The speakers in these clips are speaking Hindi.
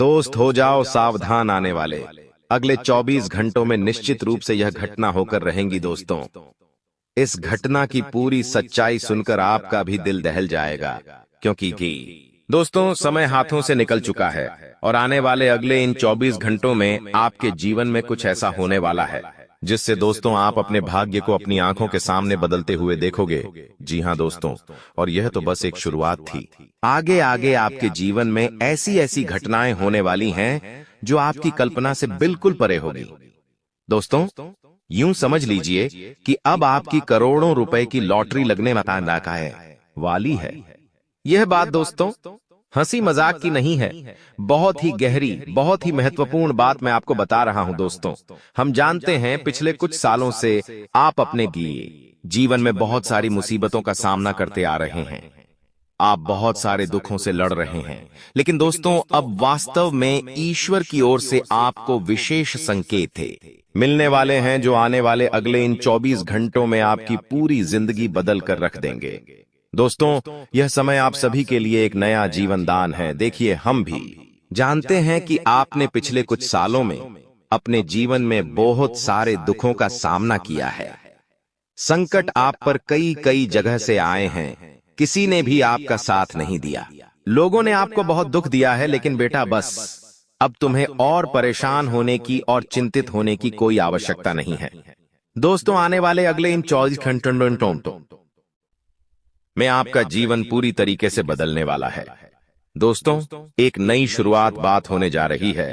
दोस्त हो जाओ सावधान, आने वाले अगले 24 घंटों में निश्चित रूप से यह घटना होकर रहेंगी दोस्तों। इस घटना की पूरी सच्चाई सुनकर आपका भी दिल दहल जाएगा, क्योंकि दोस्तों समय हाथों से निकल चुका है और आने वाले अगले इन 24 घंटों में आपके जीवन में कुछ ऐसा होने वाला है जिससे दोस्तों आप अपने भाग्य को अपनी आंखों के सामने बदलते हुए देखोगे। जी हां दोस्तों, और यह तो बस एक शुरुआत थी। आगे आगे आपके जीवन में ऐसी ऐसी घटनाएं होने वाली हैं जो आपकी कल्पना से बिल्कुल परे होगी। दोस्तों यूं समझ लीजिए कि अब आपकी करोड़ों रुपए की लॉटरी लगने वाली है। यह बात दोस्तों हंसी मजाक की नहीं है, बहुत ही गहरी, बहुत ही महत्वपूर्ण बात मैं आपको बता रहा हूं दोस्तों। हम जानते हैं पिछले कुछ सालों से आप अपने जीवन में बहुत सारी मुसीबतों का सामना करते आ रहे हैं। आप बहुत सारे दुखों से लड़ रहे हैं, लेकिन दोस्तों अब वास्तव में ईश्वर की ओर से आपको विशेष संकेत मिलने वाले हैं जो आने वाले अगले इन 24 घंटों में आपकी पूरी जिंदगी बदल कर रख देंगे। दोस्तों यह समय आप सभी के लिए एक नया जीवन दान है। देखिए, हम भी जानते हैं कि आपने पिछले कुछ सालों में अपने जीवन में बहुत सारे दुखों का सामना किया है। संकट आप पर कई कई जगह से आए हैं, किसी ने भी आपका साथ नहीं दिया। लोगों ने आपको बहुत दुख दिया है, लेकिन बेटा बस अब तुम्हें और परेशान होने की और चिंतित होने की कोई आवश्यकता नहीं है। दोस्तों आने वाले अगले इन 24 घंटों में आपका जीवन पूरी तरीके से बदलने वाला है। दोस्तों एक नई शुरुआत बात होने जा रही है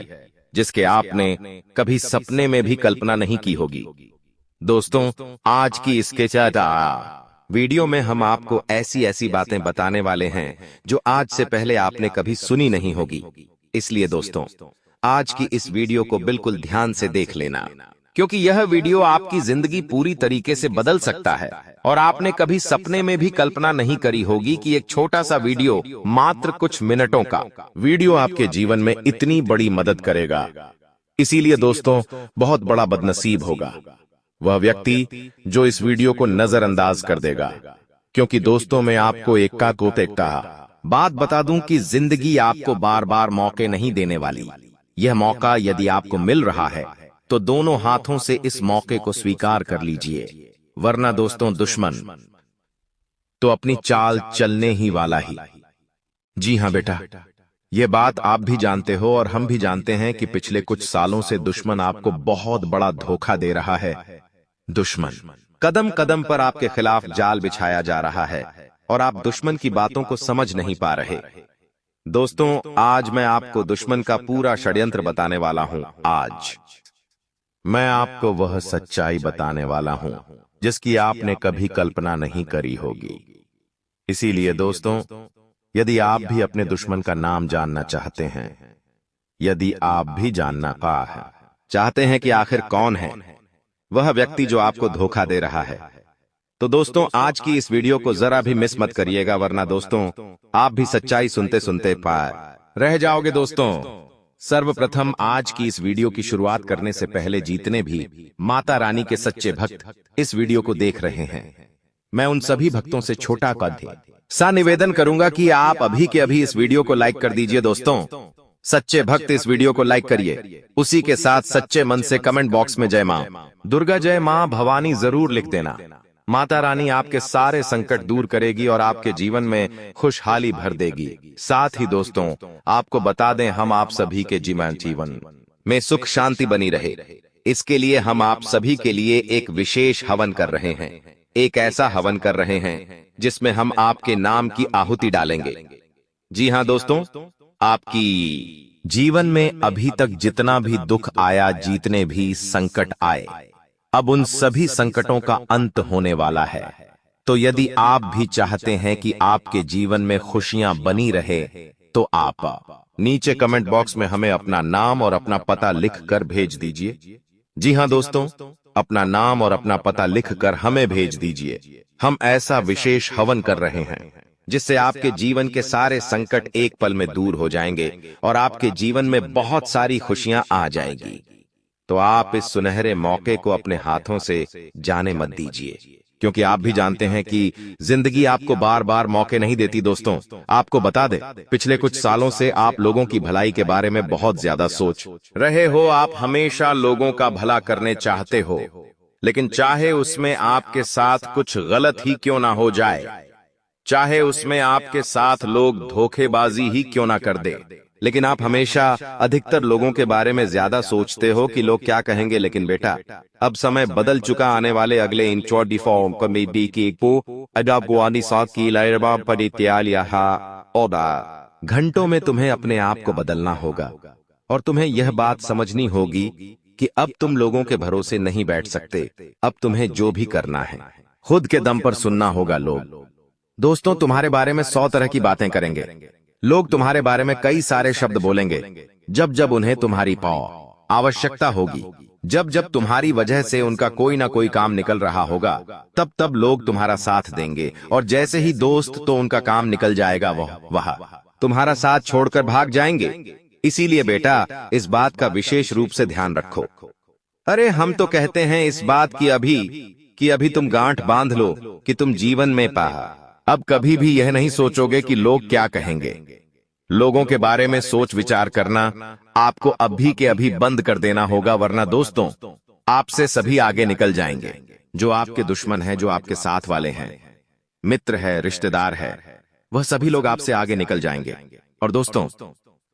जिसके आपने कभी सपने में भी कल्पना नहीं की होगी। दोस्तों आज की इसके वीडियो में हम आपको ऐसी ऐसी बातें बताने वाले हैं जो आज से पहले आपने कभी सुनी नहीं होगी। इसलिए दोस्तों आज की इस वीडियो को बिल्कुल ध्यान से देख लेना, क्योंकि यह वीडियो आपकी जिंदगी पूरी तरीके से बदल सकता है और आपने कभी सपने में भी कल्पना नहीं करी होगी कि एक छोटा सा वीडियो, मात्र कुछ मिनटों का वीडियो आपके जीवन में इतनी बड़ी मदद करेगा। इसीलिए दोस्तों बहुत बड़ा बदनसीब होगा वह व्यक्ति जो इस वीडियो को नजरअंदाज कर देगा, क्योंकि दोस्तों मैं आपको एक बात बता दूं कि जिंदगी आपको बार बार मौके नहीं देने वाली। यह मौका यदि आपको मिल रहा है तो दोनों हाथों से इस मौके को स्वीकार कर लीजिए, वरना दोस्तों दुश्मन तो अपनी चाल चलने ही वाला ही। जी हां बेटा, यह बात आप भी जानते हो और हम भी जानते हैं कि पिछले कुछ सालों से दुश्मन आपको बहुत बड़ा धोखा दे रहा है। दुश्मन कदम कदम पर आपके खिलाफ जाल बिछाया जा रहा है और आप दुश्मन की बातों को समझ नहीं पा रहे। दोस्तों आज मैं आपको दुश्मन का पूरा षड्यंत्र बताने वाला हूं। आज मैं आपको वह सच्चाई बताने वाला हूं जिसकी आपने कभी कल्पना नहीं करी होगी। इसीलिए दोस्तों यदि आप भी अपने दुश्मन का नाम जानना चाहते हैं, यदि आप भी जानना चाहते हैं कि आखिर कौन है वह व्यक्ति जो आपको धोखा दे रहा है, तो दोस्तों आज की इस वीडियो को जरा भी मिस मत करिएगा, वरना दोस्तों आप भी सच्चाई सुनते सुनते रह जाओगे। दोस्तों सर्वप्रथम आज की इस वीडियो की शुरुआत करने से पहले जितने भी माता रानी के सच्चे भक्त इस वीडियो को देख रहे हैं, मैं उन सभी भक्तों से छोटा सा निवेदन करूंगा कि आप अभी के अभी इस वीडियो को लाइक कर दीजिए। दोस्तों सच्चे भक्त इस वीडियो को लाइक करिए, उसी के साथ सच्चे मन से कमेंट बॉक्स में जय मां दुर्गा, जय मां भवानी जरूर लिख देना। माता रानी आपके सारे संकट दूर करेगी और आपके जीवन में खुशहाली भर देगी। साथ ही दोस्तों आपको बता दें, हम आप सभी के जीवन में सुख शांति बनी रहे, इसके लिए हम आप सभी के लिए एक विशेष हवन कर रहे हैं। एक ऐसा हवन कर रहे हैं जिसमें हम आपके नाम की आहुति डालेंगे। जी हां दोस्तों, आपकी जीवन में अभी तक जितना भी दुख आया, जितने भी संकट आए, अब उन सभी संकटों का अंत होने वाला है। तो यदि आप भी चाहते हैं कि आपके जीवन में खुशियां बनी रहे, तो आप नीचे कमेंट बॉक्स में हमें अपना नाम और अपना पता लिखकर भेज दीजिए। जी हां दोस्तों, अपना नाम और अपना पता लिखकर हमें भेज दीजिए। हम ऐसा विशेष हवन कर रहे हैं जिससे आपके जीवन के सारे संकट एक पल में दूर हो जाएंगे और आपके जीवन में बहुत सारी खुशियां आ जाएंगी। तो आप इस सुनहरे मौके को अपने हाथों से जाने मत दीजिए। क्योंकि आप भी जानते हैं कि जिंदगी आपको बार बार मौके नहीं देती। दोस्तों, आपको बता दें, पिछले कुछ सालों से आप लोगों की भलाई के बारे में बहुत ज्यादा सोच रहे हो। आप हमेशा लोगों का भला करने चाहते हो, लेकिन चाहे उसमें आपके साथ कुछ गलत ही क्यों ना हो जाए, चाहे उसमें आपके साथ लोग धोखेबाजी ही क्यों ना कर दे, लेकिन आप हमेशा अधिकतर लोगों के बारे में ज्यादा सोचते हो कि लोग क्या कहेंगे। लेकिन बेटा, अब समय बदल चुका। आने वाले अगले इन 24 कमेडी की घंटों में तुम्हें अपने आप को बदलना होगा और तुम्हें यह बात समझनी होगी कि अब तुम लोगों के भरोसे नहीं बैठ सकते। अब तुम्हें जो भी करना है खुद के दम पर सुनना होगा। लोग दोस्तों तुम्हारे बारे में 100 तरह की बातें करेंगे। लोग तुम्हारे बारे में कई सारे शब्द बोलेंगे। जब जब उन्हें तुम्हारी आवश्यकता होगी, जब जब तुम्हारी वजह से उनका कोई ना कोई काम निकल रहा होगा, तब तब लोग तुम्हारा साथ देंगे। और जैसे ही दोस्त तो उनका काम निकल जाएगा, वह तुम्हारा साथ छोड़कर भाग जाएंगे। इसीलिए बेटा, इस बात का विशेष रूप से ध्यान रखो। अरे हम तो कहते हैं इस बात की अभी तुम गांठ बांध लो कि तुम जीवन में अब कभी भी यह नहीं सोचोगे कि लोग क्या कहेंगे। लोगों के बारे में सोच विचार करना आपको अभी के अभी बंद कर देना होगा, वरना दोस्तों आपसे सभी आगे निकल जाएंगे। जो आपके दुश्मन हैं, जो आपके साथ वाले हैं, मित्र है, रिश्तेदार है, वह सभी लोग आपसे आगे निकल जाएंगे। और दोस्तों,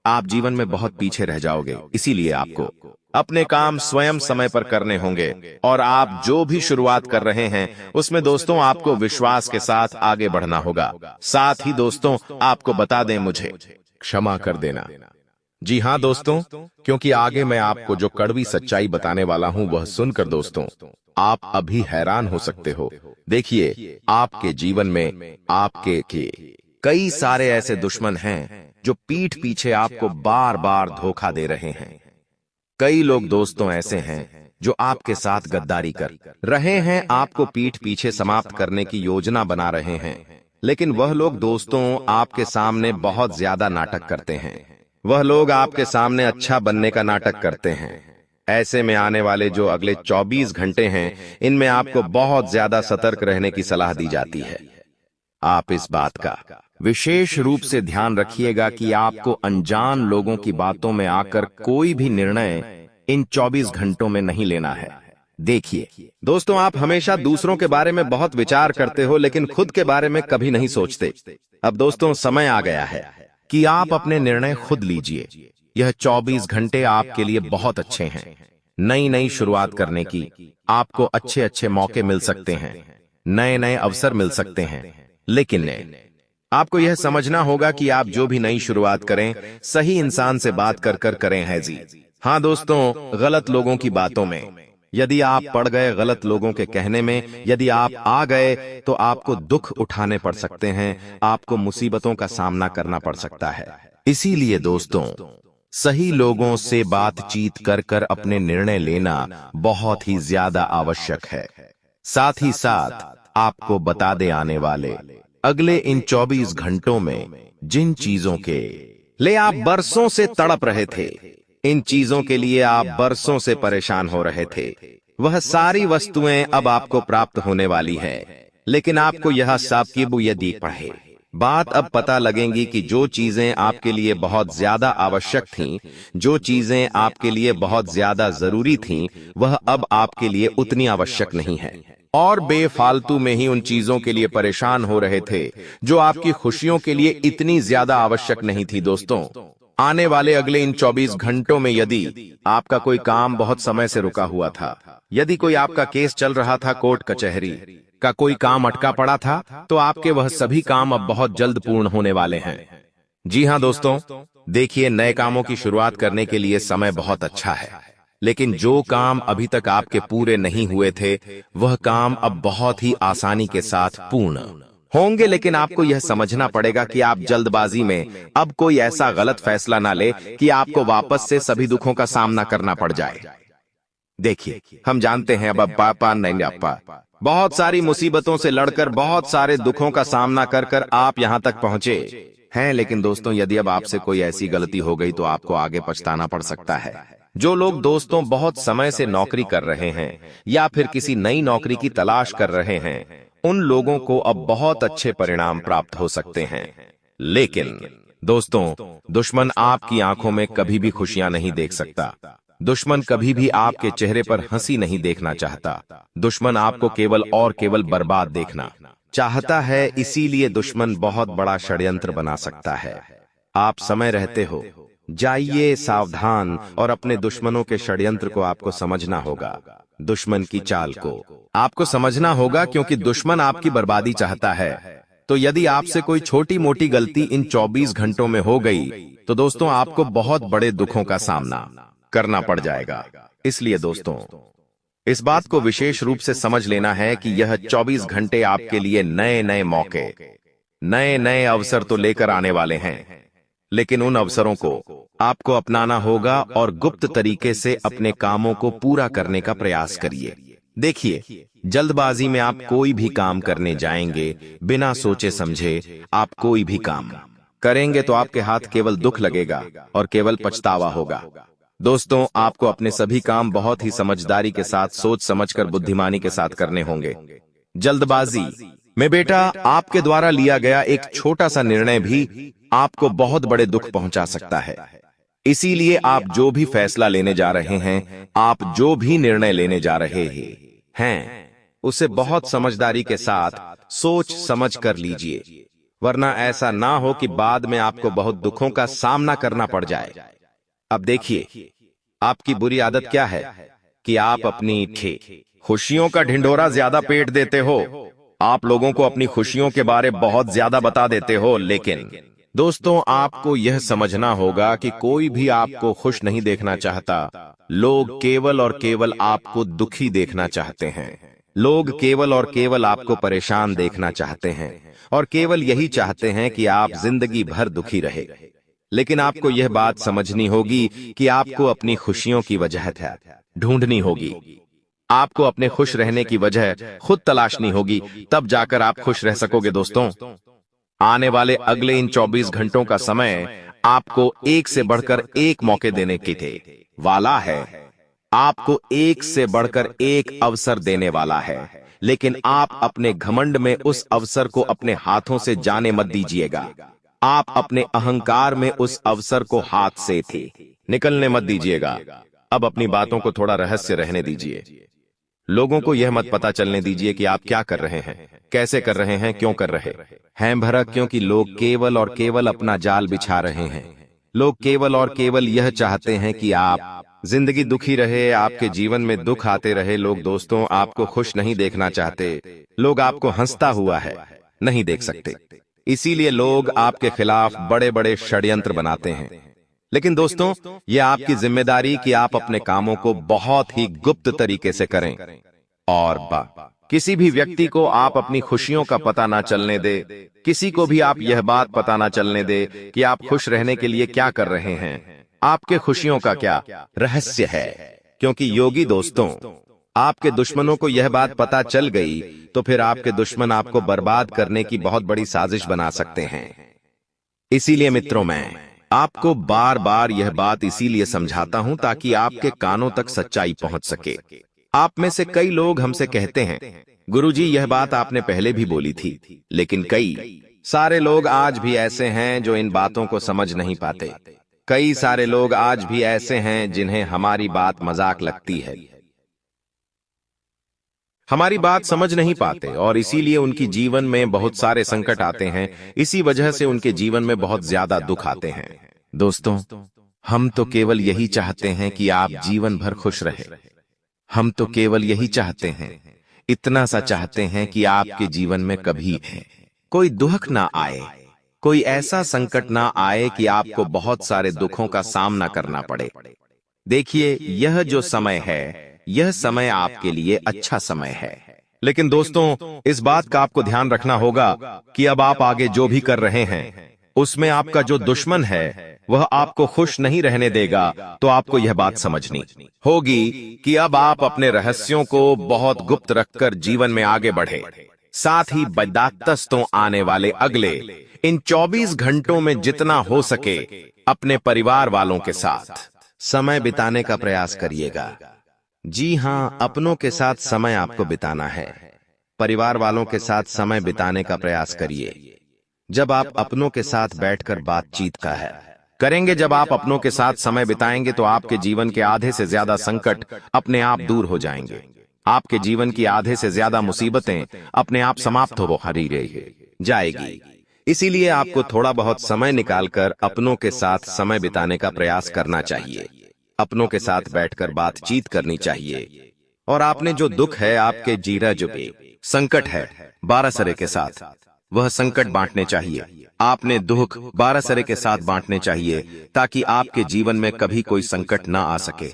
आप जीवन में बहुत पीछे रह जाओगे। इसीलिए आपको अपने काम स्वयं समय पर करने होंगे। और आप जो भी शुरुआत कर रहे हैं उसमें दोस्तों आपको विश्वास के साथ आगे बढ़ना होगा। साथ ही दोस्तों आपको बता दें, मुझे क्षमा कर देना। जी हाँ दोस्तों, क्योंकि आगे मैं आपको जो कड़वी सच्चाई बताने वाला हूं वह सुनकर दोस्तों आप अभी हैरान हो सकते हो। देखिए, आपके जीवन में आपके कई सारे ऐसे दुश्मन हैं जो पीठ पीछे आपको बार बार धोखा दे रहे हैं। कई लोग दोस्तों ऐसे हैं जो आपके साथ गद्दारी कर रहे हैं, आपको पीठ पीछे समाप्त करने की योजना बना रहे हैं। लेकिन वह लोग दोस्तों आपके सामने बहुत ज्यादा नाटक करते हैं। वह लोग आपके सामने अच्छा बनने का नाटक करते हैं। ऐसे में आने वाले जो अगले 24 घंटे हैं, इनमें आपको बहुत ज्यादा सतर्क रहने की सलाह दी जाती है। आप इस बात का विशेष रूप से ध्यान रखिएगा कि आपको अनजान लोगों की बातों में आकर कोई भी निर्णय इन 24 घंटों में नहीं लेना है। देखिए दोस्तों, आप हमेशा दूसरों के बारे में बहुत विचार करते हो, लेकिन खुद के बारे में कभी नहीं सोचते। अब दोस्तों समय आ गया है कि आप अपने निर्णय खुद लीजिए। यह 24 घंटे आपके लिए बहुत अच्छे हैं। नई नई शुरुआत करने की आपको अच्छे अच्छे मौके मिल सकते हैं, नए नए अवसर मिल सकते हैं। लेकिन आपको यह समझना होगा कि आप जो भी नई शुरुआत करें, सही इंसान से बात कर कर करें है जी। हाँ दोस्तों, गलत लोगों की बातों में यदि आप पड़ गए, गलत लोगों के कहने में यदि आप आ गए, तो आपको दुख उठाने पड़ सकते हैं, आपको मुसीबतों का सामना करना पड़ सकता है। इसीलिए दोस्तों, सही लोगों से बातचीत कर कर अपने निर्णय लेना बहुत ही ज्यादा आवश्यक है। साथ ही साथ आपको बता दे, आने वाले अगले इन 24 घंटों में जिन चीजों के लिए आप बरसों से तड़प रहे थे, इन चीजों के लिए आप बरसों से परेशान हो रहे थे, वह सारी वस्तुएं अब आपको प्राप्त होने वाली है। लेकिन आपको यह सब की बुनियादी पढ़े बात अब पता लगेंगी कि जो चीजें आपके लिए बहुत ज्यादा आवश्यक थीं, जो चीजें आपके लिए बहुत ज्यादा जरूरी थीं, वह अब आपके लिए उतनी आवश्यक नहीं है। और बेफालतू में ही उन चीजों के लिए परेशान हो रहे थे जो आपकी खुशियों के लिए इतनी ज्यादा आवश्यक नहीं थी। दोस्तों, आने वाले अगले इन 24 घंटों में यदि आपका कोई काम बहुत समय से रुका हुआ था, यदि कोई आपका केस चल रहा था, कोर्ट कचहरी का कोई काम अटका पड़ा था, तो आपके वह सभी काम अब बहुत जल्द पूर्ण होने वाले हैं। जी हाँ दोस्तों, देखिए, नए कामों की शुरुआत करने के लिए समय बहुत अच्छा है, लेकिन जो काम अभी तक आपके पूरे नहीं हुए थे, वह काम अब बहुत ही आसानी के साथ पूर्ण होंगे। लेकिन आपको यह समझना पड़ेगा कि आप जल्दबाजी में अब कोई ऐसा गलत फैसला ना ले कि आपको वापस से सभी दुखों का सामना करना पड़ जाए। देखिए, हम जानते हैं अब पापा नहीं आपा बहुत सारी मुसीबतों से लड़कर, बहुत सारे दुखों का सामना कर कर आप यहां तक पहुंचे हैं। लेकिन दोस्तों, यदि अब आपसे कोई ऐसी गलती हो गई तो आपको आगे पछताना पड़ सकता है। जो लोग दोस्तों बहुत समय से नौकरी कर रहे हैं या फिर किसी नई नौकरी की तलाश कर रहे हैं, उन लोगों को अब बहुत अच्छे परिणाम प्राप्त हो सकते हैं। लेकिन दोस्तों, दुश्मन आपकी आंखों में कभी भी खुशियां नहीं देख सकता। दुश्मन कभी भी आपके चेहरे पर हंसी नहीं देखना चाहता। दुश्मन आपको केवल और केवल बर्बाद देखना चाहता है। इसीलिए दुश्मन बहुत बड़ा षड्यंत्र बना सकता है। आप समय रहते हो, जाइए सावधान, और अपने दुश्मनों के षड्यंत्र को आपको समझना होगा। दुश्मन की चाल को आपको समझना होगा, क्योंकि दुश्मन आपकी बर्बादी चाहता है। तो यदि आपसे कोई छोटी मोटी गलती इन 24 घंटों में हो गई तो दोस्तों आपको बहुत बड़े दुखों का सामना करना पड़ जाएगा। इसलिए दोस्तों, इस बात को विशेष रूप से समझ लेना है कि यह 24 घंटे आपके लिए नए नए मौके, नए नए अवसर तो लेकर आने वाले हैं। लेकिन उन अवसरों को आपको अपनाना होगा और गुप्त तरीके से अपने कामों को पूरा करने का प्रयास करिए। देखिए, जल्दबाजी में आप कोई भी काम करने जाएंगे, बिना सोचे समझे आप कोई भी काम करेंगे तो आपके हाथ केवल दुख लगेगा और केवल पछतावा होगा। दोस्तों, आपको अपने सभी काम बहुत ही समझदारी के साथ, सोच समझकर, बुद्धिमानी के साथ करने होंगे। जल्दबाजी में बेटा आपके द्वारा लिया गया एक छोटा सा निर्णय भी आपको बहुत बड़े दुख पहुंचा सकता है। इसीलिए आप जो भी फैसला लेने जा रहे हैं, आप जो भी निर्णय लेने जा रहे हैं, उसे बहुत समझदारी के साथ सोच समझ कर लीजिए, वरना ऐसा ना हो कि बाद में आपको बहुत दुखों का सामना करना पड़ जाए। अब देखिए, आपकी बुरी आदत क्या है कि आप अपनी खुशियों का ढिंढोरा ज्यादा पेट देते हो। आप लोगों को अपनी खुशियों के बारे बहुत ज्यादा बता देते हो। लेकिन दोस्तों, आपको यह समझना होगा कि कोई भी आपको खुश नहीं देखना चाहता। लोग केवल और केवल आपको दुखी देखना चाहते हैं। लोग केवल और केवल आपको परेशान देखना चाहते हैं और केवल यही चाहते हैं कि आप जिंदगी भर दुखी रहे। लेकिन आपको यह बात समझनी होगी कि आपको अपनी खुशियों की वजह ढूंढनी होगी। आपको अपने खुश रहने की वजह खुद तलाशनी होगी, तब जाकर आप खुश रह सकोगे। दोस्तों, आने वाले अगले इन 24 घंटों का समय आपको एक से बढ़कर एक मौके देने की वाला है। आपको एक से बढ़कर एक अवसर देने वाला है। लेकिन आप अपने घमंड में उस अवसर को अपने हाथों से जाने मत दीजिएगा। आप अपने अहंकार में उस अवसर को हाथ से निकलने मत दीजिएगा। अब अपनी बातों को थोड़ा रहस्य रहने दीजिए। लोगों को यह मत पता चलने दीजिए कि आप क्या कर रहे हैं, कैसे कर रहे हैं, क्यों कर रहे हैं भरक, क्योंकि लोग केवल और केवल अपना जाल बिछा रहे हैं। लोग केवल और केवल यह चाहते हैं कि आप जिंदगी दुखी रहे, आपके जीवन में दुख आते रहे। लोग दोस्तों आपको खुश नहीं देखना चाहते। लोग आपको हंसता हुआ है नहीं देख सकते। इसीलिए लोग आपके खिलाफ बड़े बड़े षड्यंत्र बनाते हैं। लेकिन दोस्तों, यह आपकी जिम्मेदारी कि आप अपने कामों को बहुत ही गुप्त तरीके से करें और किसी भी व्यक्ति को आप अपनी खुशियों का पता ना चलने दे। किसी को भी आप यह बात पता ना चलने दे कि आप खुश रहने के लिए क्या कर रहे हैं, आपके खुशियों का क्या रहस्य है। क्योंकि योगी दोस्तों, आपके दुश्मनों को यह बात पता चल गई तो फिर आपके दुश्मन आपको बर्बाद करने की बहुत बड़ी साजिश बना सकते हैं। इसीलिए मित्रों, मैं आपको बार बार यह बात इसीलिए समझाता हूं ताकि आपके कानों तक सच्चाई पहुंच सके। आप में से कई लोग हमसे कहते हैं, गुरुजी यह बात आपने पहले भी बोली थी। लेकिन कई सारे लोग आज भी ऐसे हैं जो इन बातों को समझ नहीं पाते। कई सारे लोग आज भी ऐसे हैं जिन्हें हमारी बात मजाक लगती है, हमारी बात समझ नहीं पाते और इसीलिए उनकी जीवन में बहुत सारे संकट आते हैं। इसी वजह से उनके जीवन में बहुत ज्यादा दुख आते हैं। दोस्तों, हम तो केवल यही चाहते हैं कि आप जीवन भर खुश रहे। हम तो केवल यही चाहते हैं, इतना सा चाहते हैं कि आपके जीवन में कभी कोई दुख ना आए, कोई ऐसा संकट ना आए कि आपको बहुत सारे दुखों का सामना करना पड़े। देखिए, यह जो समय है, यह समय आपके लिए अच्छा समय है। लेकिन दोस्तों, इस बात का आपको ध्यान रखना होगा कि अब आप आगे जो भी कर रहे हैं, उसमें आपका जो दुश्मन है वह आपको खुश नहीं रहने देगा। तो आपको यह बात समझनी होगी कि अब आप अपने रहस्यों को बहुत गुप्त रखकर जीवन में आगे बढ़े। साथ ही बदातस्तों आने वाले अगले इन 24 घंटों में जितना हो सके अपने परिवार वालों के साथ समय बिताने का प्रयास करिएगा। जी हाँ, अपनों के साथ समय आपको बिताना है। परिवार वालों के साथ समय बिताने का प्रयास करिए। जब आप अपनों के साथ बैठकर बातचीत का है करेंगे, जब आप अपनों के साथ समय बिताएंगे तो आपके जीवन के आधे से ज्यादा संकट अपने आप दूर हो जाएंगे। आपके जीवन की आधे से ज्यादा मुसीबतें अपने आप समाप्त हो हरी जाएगी। इसीलिए आपको थोड़ा बहुत समय निकालकर अपनों के साथ समय बिताने का प्रयास करना चाहिए। अपनों के साथ बैठकर बातचीत करनी चाहिए। और आपने जो दुख है, आपके जीरा जो भी संकट है 12 सरे के साथ, वह संकट बांटने चाहिए। आपने दुख 12 सरे के साथ बांटने चाहिए ताकि आपके जीवन में कभी कोई संकट ना आ सके।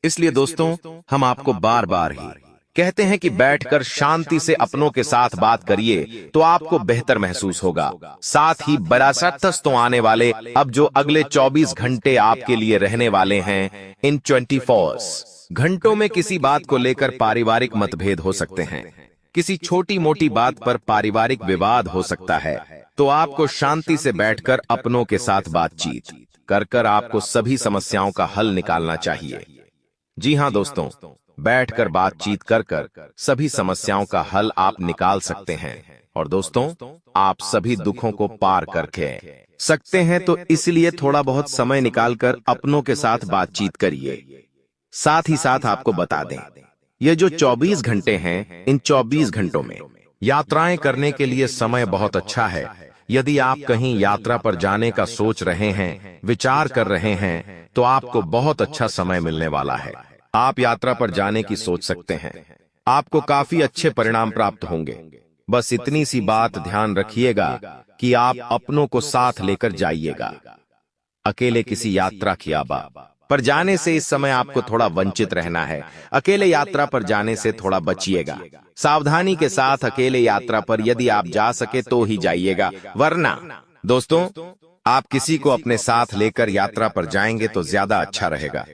इसलिए दोस्तों, हम आपको बार बार ही कहते हैं कि बैठकर शांति से अपनों के साथ बात करिए तो आपको बेहतर महसूस होगा। साथ ही बरासतस तो आने वाले अब जो अगले 24 घंटे आपके लिए रहने वाले हैं, इन 24 घंटों में किसी बात को लेकर पारिवारिक मतभेद हो सकते हैं। किसी छोटी मोटी बात पर पारिवारिक विवाद हो सकता है, तो आपको शांति से बैठकर अपनों के साथ बातचीत कर आपको सभी समस्याओं का हल निकालना चाहिए। जी हाँ दोस्तों, बैठकर बातचीत कर सभी समस्याओं का हल आप निकाल सकते हैं। और दोस्तों, आप सभी दुखों को पार करके सकते हैं। तो इसलिए थोड़ा बहुत समय निकालकर अपनों के साथ बातचीत करिए। साथ ही साथ आपको बता दें, ये जो 24 घंटे हैं, इन 24 घंटों में यात्राएं करने के लिए समय बहुत अच्छा है। यदि आप कहीं यात्रा पर जाने का सोच रहे हैं, विचार कर रहे हैं, तो आपको बहुत अच्छा समय मिलने वाला है। आप यात्रा पर जाने की सोच सकते हैं। आपको काफी अच्छे परिणाम प्राप्त होंगे। बस इतनी सी बात ध्यान रखिएगा कि आप अपनों को साथ लेकर जाइएगा। अकेले किसी यात्रा की पर जाने से इस समय आपको थोड़ा वंचित रहना है। अकेले यात्रा पर जाने से थोड़ा बचिएगा। सावधानी के साथ अकेले यात्रा पर यदि आप जा सके तो ही जाइएगा, वरना दोस्तों, आप किसी को अपने साथ लेकर यात्रा पर जाएंगे तो ज्यादा अच्छा रहेगा।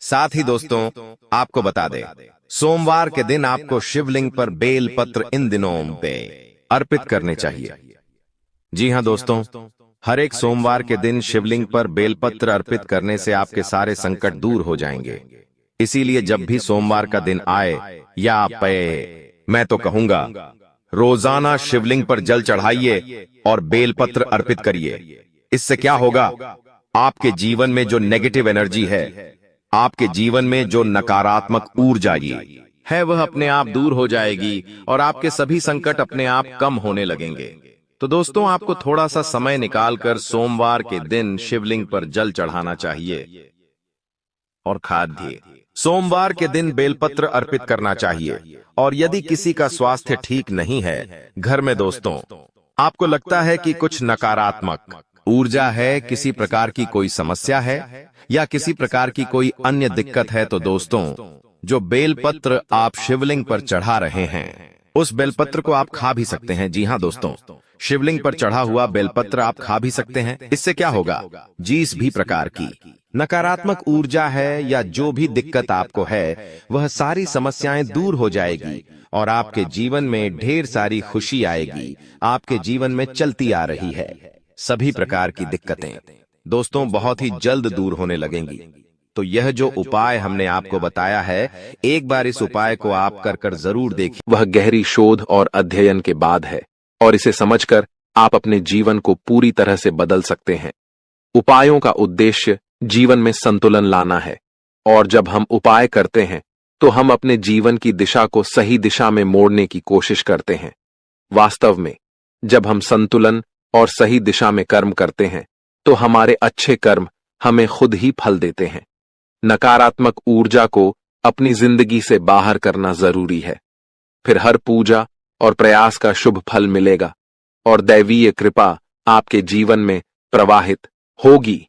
साथ ही दोस्तों, आपको बता दें, सोमवार के दिन आपको शिवलिंग पर बेल पत्र इन दिनों पे अर्पित करने चाहिए। जी हाँ दोस्तों, हर एक सोमवार के दिन शिवलिंग पर बेलपत्र अर्पित करने से आपके सारे संकट दूर हो जाएंगे। इसीलिए जब भी सोमवार का दिन आए या मैं तो कहूंगा रोजाना शिवलिंग पर जल चढ़ाइए और बेलपत्र अर्पित करिए। इससे क्या होगा, आपके जीवन में जो नेगेटिव एनर्जी है, आपके जीवन में जो नकारात्मक ऊर्जा है, वह अपने आप दूर हो जाएगी और आपके सभी संकट अपने आप कम होने लगेंगे। तो दोस्तों, आपको थोड़ा सा समय निकालकर सोमवार के दिन शिवलिंग पर जल चढ़ाना चाहिए और खाद्य सोमवार के दिन बेलपत्र अर्पित करना चाहिए। और यदि किसी का स्वास्थ्य ठीक नहीं है घर में दोस्तों, आपको लगता है कि कुछ नकारात्मक ऊर्जा है, किसी प्रकार की कोई समस्या है या किसी प्रकार की कोई अन्य दिक्कत है, तो दोस्तों, जो बेलपत्र आप शिवलिंग पर चढ़ा रहे हैं, उस बेलपत्र को आप खा भी सकते हैं। जी हाँ दोस्तों, शिवलिंग पर चढ़ा हुआ बेलपत्र आप खा भी सकते हैं। इससे क्या होगा, जिस भी प्रकार की नकारात्मक ऊर्जा है या जो भी दिक्कत आपको है, वह सारी समस्याएं दूर हो जाएगी और आपके जीवन में ढेर सारी खुशी आएगी। आपके जीवन में चलती आ रही है सभी प्रकार की दिक्कतें दोस्तों बहुत ही जल्द दूर होने लगेंगी। तो यह जो उपाय हमने आपको बताया है, एक बार इस उपाय को आप कर जरूर देखिए। वह गहरी शोध और अध्ययन के बाद है और इसे समझकर आप अपने जीवन को पूरी तरह से बदल सकते हैं। उपायों का उद्देश्य जीवन में संतुलन लाना है, और जब हम उपाय करते हैं तो हम अपने जीवन की दिशा को सही दिशा में मोड़ने की कोशिश करते हैं। वास्तव में जब हम संतुलन और सही दिशा में कर्म करते हैं तो हमारे अच्छे कर्म हमें खुद ही फल देते हैं। नकारात्मक ऊर्जा को अपनी जिंदगी से बाहर करना जरूरी है, फिर हर पूजा और प्रयास का शुभ फल मिलेगा और दैवीय कृपा आपके जीवन में प्रवाहित होगी।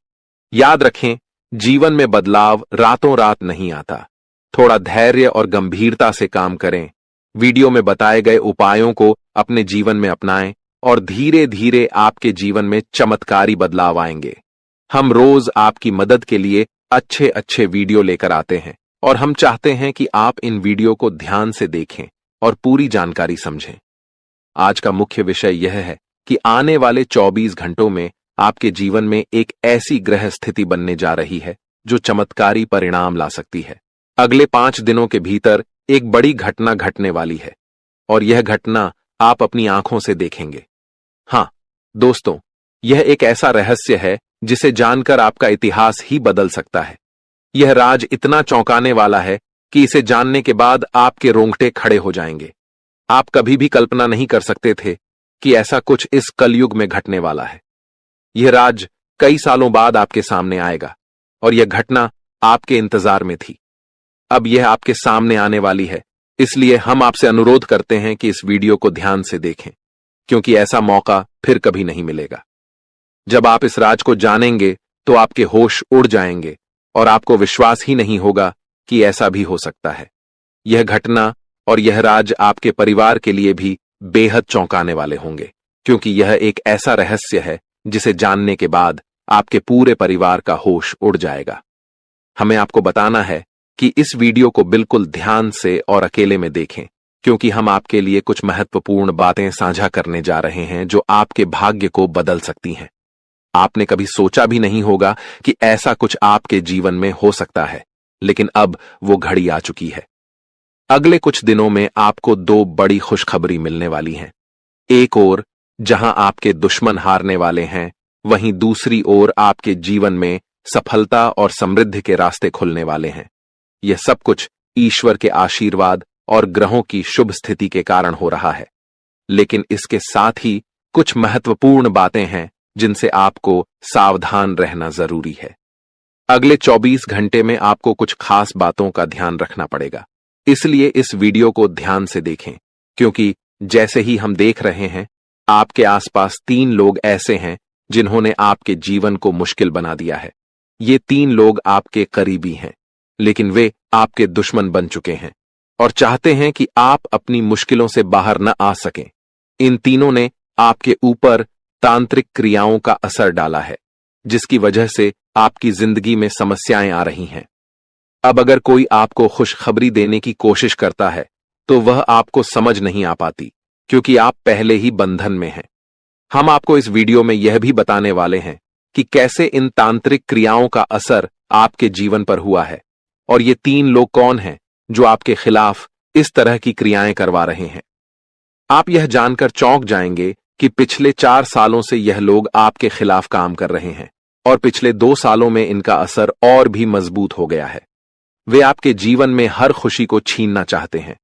याद रखें, जीवन में बदलाव रातों रात नहीं आता। थोड़ा धैर्य और गंभीरता से काम करें। वीडियो में बताए गए उपायों को अपने जीवन में अपनाएं और धीरे धीरे आपके जीवन में चमत्कारी बदलाव आएंगे। हम रोज आपकी मदद के लिए अच्छे अच्छे वीडियो लेकर आते हैं और हम चाहते हैं कि आप इन वीडियो को ध्यान से देखें और पूरी जानकारी समझें। आज का मुख्य विषय यह है कि आने वाले 24 घंटों में आपके जीवन में एक ऐसी ग्रह स्थिति बनने जा रही है जो चमत्कारी परिणाम ला सकती है। अगले 5 दिनों के भीतर एक बड़ी घटना घटने वाली है और यह घटना आप अपनी आंखों से देखेंगे। हाँ दोस्तों, यह एक ऐसा रहस्य है जिसे जानकर आपका इतिहास ही बदल सकता है। यह राज इतना चौंकाने वाला है कि इसे जानने के बाद आपके रोंगटे खड़े हो जाएंगे। आप कभी भी कल्पना नहीं कर सकते थे कि ऐसा कुछ इस कलयुग में घटने वाला है। यह राज कई सालों बाद आपके सामने आएगा और यह घटना आपके इंतजार में थी। अब यह आपके सामने आने वाली है, इसलिए हम आपसे अनुरोध करते हैं कि इस वीडियो को ध्यान से देखें, क्योंकि ऐसा मौका फिर कभी नहीं मिलेगा। जब आप इस राज को जानेंगे तो आपके होश उड़ जाएंगे और आपको विश्वास ही नहीं होगा कि ऐसा भी हो सकता है। यह घटना और यह राज आपके परिवार के लिए भी बेहद चौंकाने वाले होंगे, क्योंकि यह एक ऐसा रहस्य है जिसे जानने के बाद आपके पूरे परिवार का होश उड़ जाएगा। हमें आपको बताना है कि इस वीडियो को बिल्कुल ध्यान से और अकेले में देखें, क्योंकि हम आपके लिए कुछ महत्वपूर्ण बातें साझा करने जा रहे हैं जो आपके भाग्य को बदल सकती हैं। आपने कभी सोचा भी नहीं होगा कि ऐसा कुछ आपके जीवन में हो सकता है, लेकिन अब वो घड़ी आ चुकी है। अगले कुछ दिनों में आपको 2 बड़ी खुशखबरी मिलने वाली हैं। एक ओर जहां आपके दुश्मन हारने वाले हैं, वहीं दूसरी ओर आपके जीवन में सफलता और समृद्धि के रास्ते खुलने वाले हैं। यह सब कुछ ईश्वर के आशीर्वाद और ग्रहों की शुभ स्थिति के कारण हो रहा है, लेकिन इसके साथ ही कुछ महत्वपूर्ण बातें हैं जिनसे आपको सावधान रहना जरूरी है। अगले 24 घंटे में आपको कुछ खास बातों का ध्यान रखना पड़ेगा, इसलिए इस वीडियो को ध्यान से देखें, क्योंकि जैसे ही हम देख रहे हैं, आपके आसपास 3 लोग ऐसे हैं जिन्होंने आपके जीवन को मुश्किल बना दिया है। ये 3 लोग आपके करीबी हैं, लेकिन वे आपके दुश्मन बन चुके हैं और चाहते हैं कि आप अपनी मुश्किलों से बाहर न आ सकें। इन तीनों ने आपके ऊपर तांत्रिक क्रियाओं का असर डाला है, जिसकी वजह से आपकी जिंदगी में समस्याएं आ रही हैं। अब अगर कोई आपको खुशखबरी देने की कोशिश करता है तो वह आपको समझ नहीं आ पाती, क्योंकि आप पहले ही बंधन में हैं। हम आपको इस वीडियो में यह भी बताने वाले हैं कि कैसे इन तांत्रिक क्रियाओं का असर आपके जीवन पर हुआ है और ये 3 लोग कौन हैं जो आपके खिलाफ इस तरह की क्रियाएं करवा रहे हैं। आप यह जानकर चौंक जाएंगे कि पिछले 4 सालों से यह लोग आपके खिलाफ काम कर रहे हैं और पिछले 2 सालों में इनका असर और भी मजबूत हो गया है। वे आपके जीवन में हर खुशी को छीनना चाहते हैं,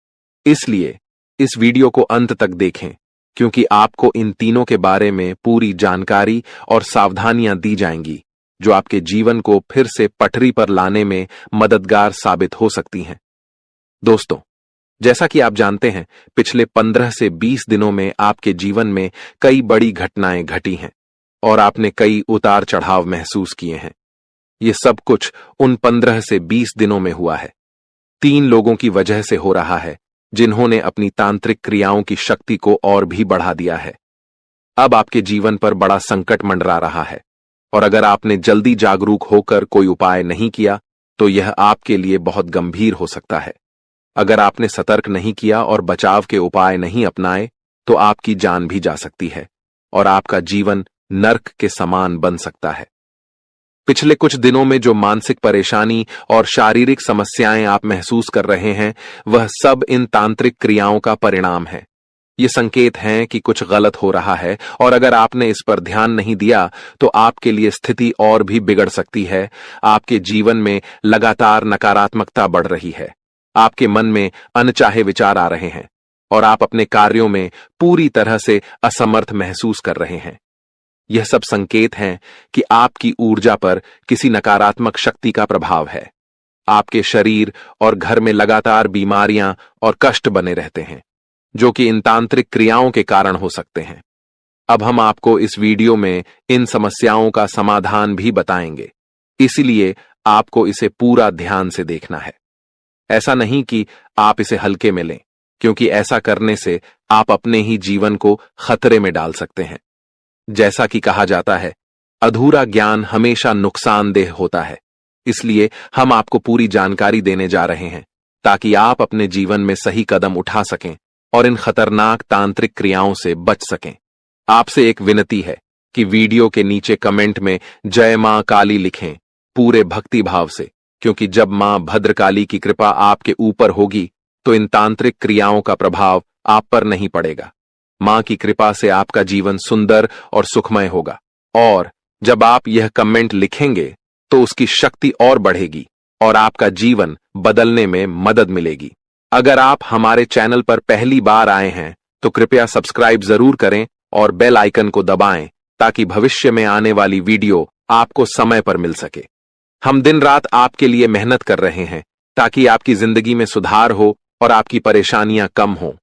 इसलिए इस वीडियो को अंत तक देखें, क्योंकि आपको इन तीनों के बारे में पूरी जानकारी और सावधानियां दी जाएंगी जो आपके जीवन को फिर से पटरी पर लाने में मददगार साबित हो सकती हैं। दोस्तों, जैसा कि आप जानते हैं, पिछले 15 से 20 दिनों में आपके जीवन में कई बड़ी घटनाएं घटी हैं और आपने कई उतार चढ़ाव महसूस किए हैं। ये सब कुछ उन 15 से 20 दिनों में हुआ है। 3 लोगों की वजह से हो रहा है जिन्होंने अपनी तांत्रिक क्रियाओं की शक्ति को और भी बढ़ा दिया है। अब आपके जीवन पर बड़ा संकट मंडरा रहा है और अगर आपने जल्दी जागरूक होकर कोई उपाय नहीं किया तो यह आपके लिए बहुत गंभीर हो सकता है। अगर आपने सतर्क नहीं किया और बचाव के उपाय नहीं अपनाए तो आपकी जान भी जा सकती है और आपका जीवन नर्क के समान बन सकता है। पिछले कुछ दिनों में जो मानसिक परेशानी और शारीरिक समस्याएं आप महसूस कर रहे हैं, वह सब इन तांत्रिक क्रियाओं का परिणाम है। ये संकेत हैं कि कुछ गलत हो रहा है और अगर आपने इस पर ध्यान नहीं दिया तो आपके लिए स्थिति और भी बिगड़ सकती है। आपके जीवन में लगातार नकारात्मकता बढ़ रही है, आपके मन में अनचाहे विचार आ रहे हैं और आप अपने कार्यों में पूरी तरह से असमर्थ महसूस कर रहे हैं। यह सब संकेत हैं कि आपकी ऊर्जा पर किसी नकारात्मक शक्ति का प्रभाव है। आपके शरीर और घर में लगातार बीमारियां और कष्ट बने रहते हैं, जो कि इन तांत्रिक क्रियाओं के कारण हो सकते हैं। अब हम आपको इस वीडियो में इन समस्याओं का समाधान भी बताएंगे, इसलिए आपको इसे पूरा ध्यान से देखना है। ऐसा नहीं कि आप इसे हल्के में लें, क्योंकि ऐसा करने से आप अपने ही जीवन को खतरे में डाल सकते हैं। जैसा कि कहा जाता है, अधूरा ज्ञान हमेशा नुकसानदेह होता है, इसलिए हम आपको पूरी जानकारी देने जा रहे हैं ताकि आप अपने जीवन में सही कदम उठा सकें और इन खतरनाक तांत्रिक क्रियाओं से बच सकें। आपसे एक विनती है कि वीडियो के नीचे कमेंट में जय मां काली लिखें पूरे भक्ति भाव से, क्योंकि जब मां भद्रकाली की कृपा आपके ऊपर होगी तो इन तांत्रिक क्रियाओं का प्रभाव आप पर नहीं पड़ेगा। मां की कृपा से आपका जीवन सुंदर और सुखमय होगा। और जब आप यह कमेंट लिखेंगे तो उसकी शक्ति और बढ़ेगी और आपका जीवन बदलने में मदद मिलेगी। अगर आप हमारे चैनल पर पहली बार आए हैं तो कृपया सब्सक्राइब जरूर करें और बेल आइकन को दबाएं ताकि भविष्य में आने वाली वीडियो आपको समय पर मिल सके। हम दिन रात आपके लिए मेहनत कर रहे हैं ताकि आपकी जिंदगी में सुधार हो और आपकी परेशानियां कम हो।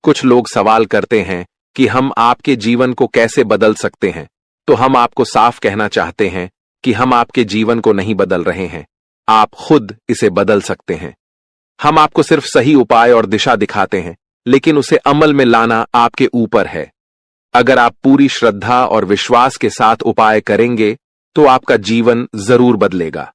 कुछ लोग सवाल करते हैं कि हम आपके जीवन को कैसे बदल सकते हैं, तो हम आपको साफ कहना चाहते हैं कि हम आपके जीवन को नहीं बदल रहे हैं, आप खुद इसे बदल सकते हैं। हम आपको सिर्फ सही उपाय और दिशा दिखाते हैं, लेकिन उसे अमल में लाना आपके ऊपर है। अगर आप पूरी श्रद्धा और विश्वास के साथ उपाय करेंगे तो आपका जीवन जरूर बदलेगा।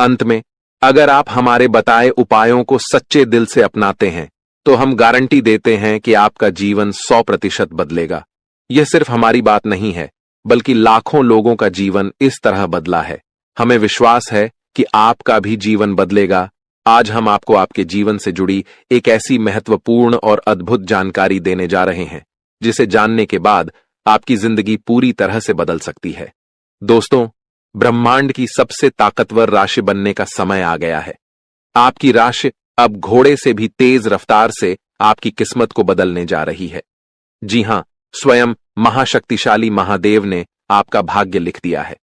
अंत में, अगर आप हमारे बताए उपायों को सच्चे दिल से अपनाते हैं तो हम गारंटी देते हैं कि आपका जीवन 100% बदलेगा। यह सिर्फ हमारी बात नहीं है, बल्कि लाखों लोगों का जीवन इस तरह बदला है। हमें विश्वास है कि आपका भी जीवन बदलेगा। आज हम आपको आपके जीवन से जुड़ी एक ऐसी महत्वपूर्ण और अद्भुत जानकारी देने जा रहे हैं जिसे जानने के बाद आपकी जिंदगी पूरी तरह से बदल सकती है। दोस्तों, ब्रह्मांड की सबसे ताकतवर राशि बनने का समय आ गया है। आपकी राशि अब घोड़े से भी तेज रफ्तार से आपकी किस्मत को बदलने जा रही है। जी हां, स्वयं महाशक्तिशाली महादेव ने आपका भाग्य लिख दिया है।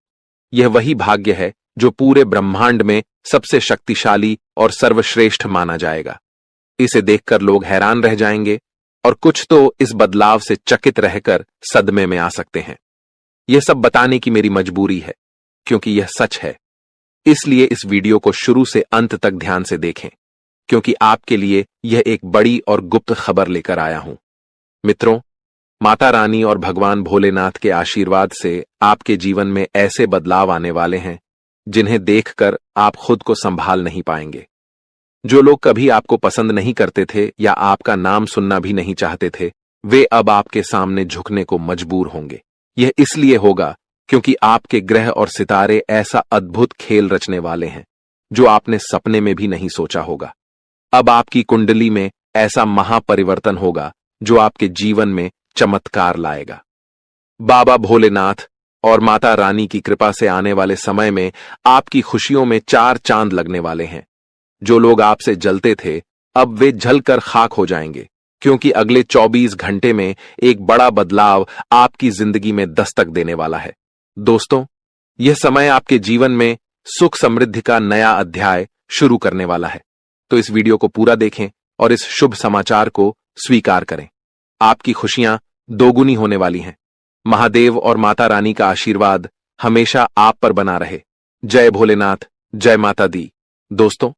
यह वही भाग्य है जो पूरे ब्रह्मांड में सबसे शक्तिशाली और सर्वश्रेष्ठ माना जाएगा। इसे देखकर लोग हैरान रह जाएंगे और कुछ तो इस बदलाव से चकित रहकर सदमे में आ सकते हैं। यह सब बताने की मेरी मजबूरी है, क्योंकि यह सच है। इसलिए इस वीडियो को शुरू से अंत तक ध्यान से देखें, क्योंकि आपके लिए यह एक बड़ी और गुप्त खबर लेकर आया हूं। मित्रों, माता रानी और भगवान भोलेनाथ के आशीर्वाद से आपके जीवन में ऐसे बदलाव आने वाले हैं जिन्हें देखकर आप खुद को संभाल नहीं पाएंगे। जो लोग कभी आपको पसंद नहीं करते थे या आपका नाम सुनना भी नहीं चाहते थे, वे अब आपके सामने झुकने को मजबूर होंगे। यह इसलिए होगा क्योंकि आपके ग्रह और सितारे ऐसा अद्भुत खेल रचने वाले हैं जो आपने सपने में भी नहीं सोचा होगा। अब आपकी कुंडली में ऐसा महापरिवर्तन होगा जो आपके जीवन में चमत्कार लाएगा। बाबा भोलेनाथ और माता रानी की कृपा से आने वाले समय में आपकी खुशियों में 4 चांद लगने वाले हैं। जो लोग आपसे जलते थे, अब वे जलकर खाक हो जाएंगे, क्योंकि अगले 24 घंटे में एक बड़ा बदलाव आपकी जिंदगी में दस्तक देने वाला है। दोस्तों, यह समय आपके जीवन में सुख समृद्धि का नया अध्याय शुरू करने वाला है। तो इस वीडियो को पूरा देखें और इस शुभ समाचार को स्वीकार करें। आपकी खुशियां दोगुनी होने वाली हैं। महादेव और माता रानी का आशीर्वाद हमेशा आप पर बना रहे। जय भोलेनाथ, जय माता दी। दोस्तों,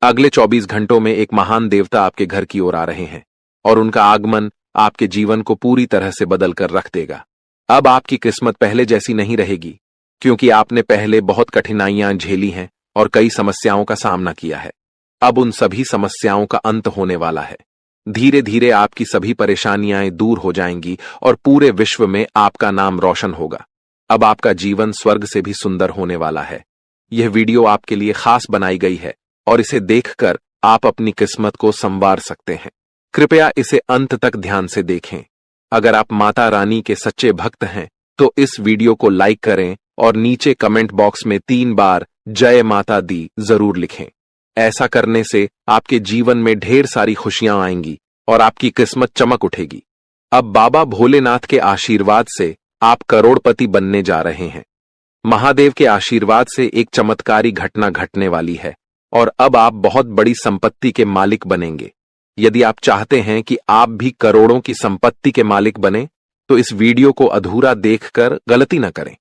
अगले 24 घंटों में एक महान देवता आपके घर की ओर आ रहे हैं और उनका आगमन आपके जीवन को पूरी तरह से बदल कर रख देगा। अब आपकी किस्मत पहले जैसी नहीं रहेगी, क्योंकि आपने पहले बहुत कठिनाइयां झेली हैं और कई समस्याओं का सामना किया है। अब उन सभी समस्याओं का अंत होने वाला है। धीरे धीरे आपकी सभी परेशानियां दूर हो जाएंगी और पूरे विश्व में आपका नाम रोशन होगा। अब आपका जीवन स्वर्ग से भी सुंदर होने वाला है। यह वीडियो आपके लिए खास बनाई गई है और इसे देखकर आप अपनी किस्मत को संवार सकते हैं। कृपया इसे अंत तक ध्यान से देखें। अगर आप माता रानी के सच्चे भक्त हैं तो इस वीडियो को लाइक करें और नीचे कमेंट बॉक्स में 3 बार जय माता दी जरूर लिखें। ऐसा करने से आपके जीवन में ढेर सारी खुशियां आएंगी और आपकी किस्मत चमक उठेगी। अब बाबा भोलेनाथ के आशीर्वाद से आप करोड़पति बनने जा रहे हैं। महादेव के आशीर्वाद से एक चमत्कारी घटना घटने वाली है और अब आप बहुत बड़ी संपत्ति के मालिक बनेंगे। यदि आप चाहते हैं कि आप भी करोड़ों की संपत्ति के मालिक बने, तो इस वीडियो को अधूरा देखकर गलती न करें।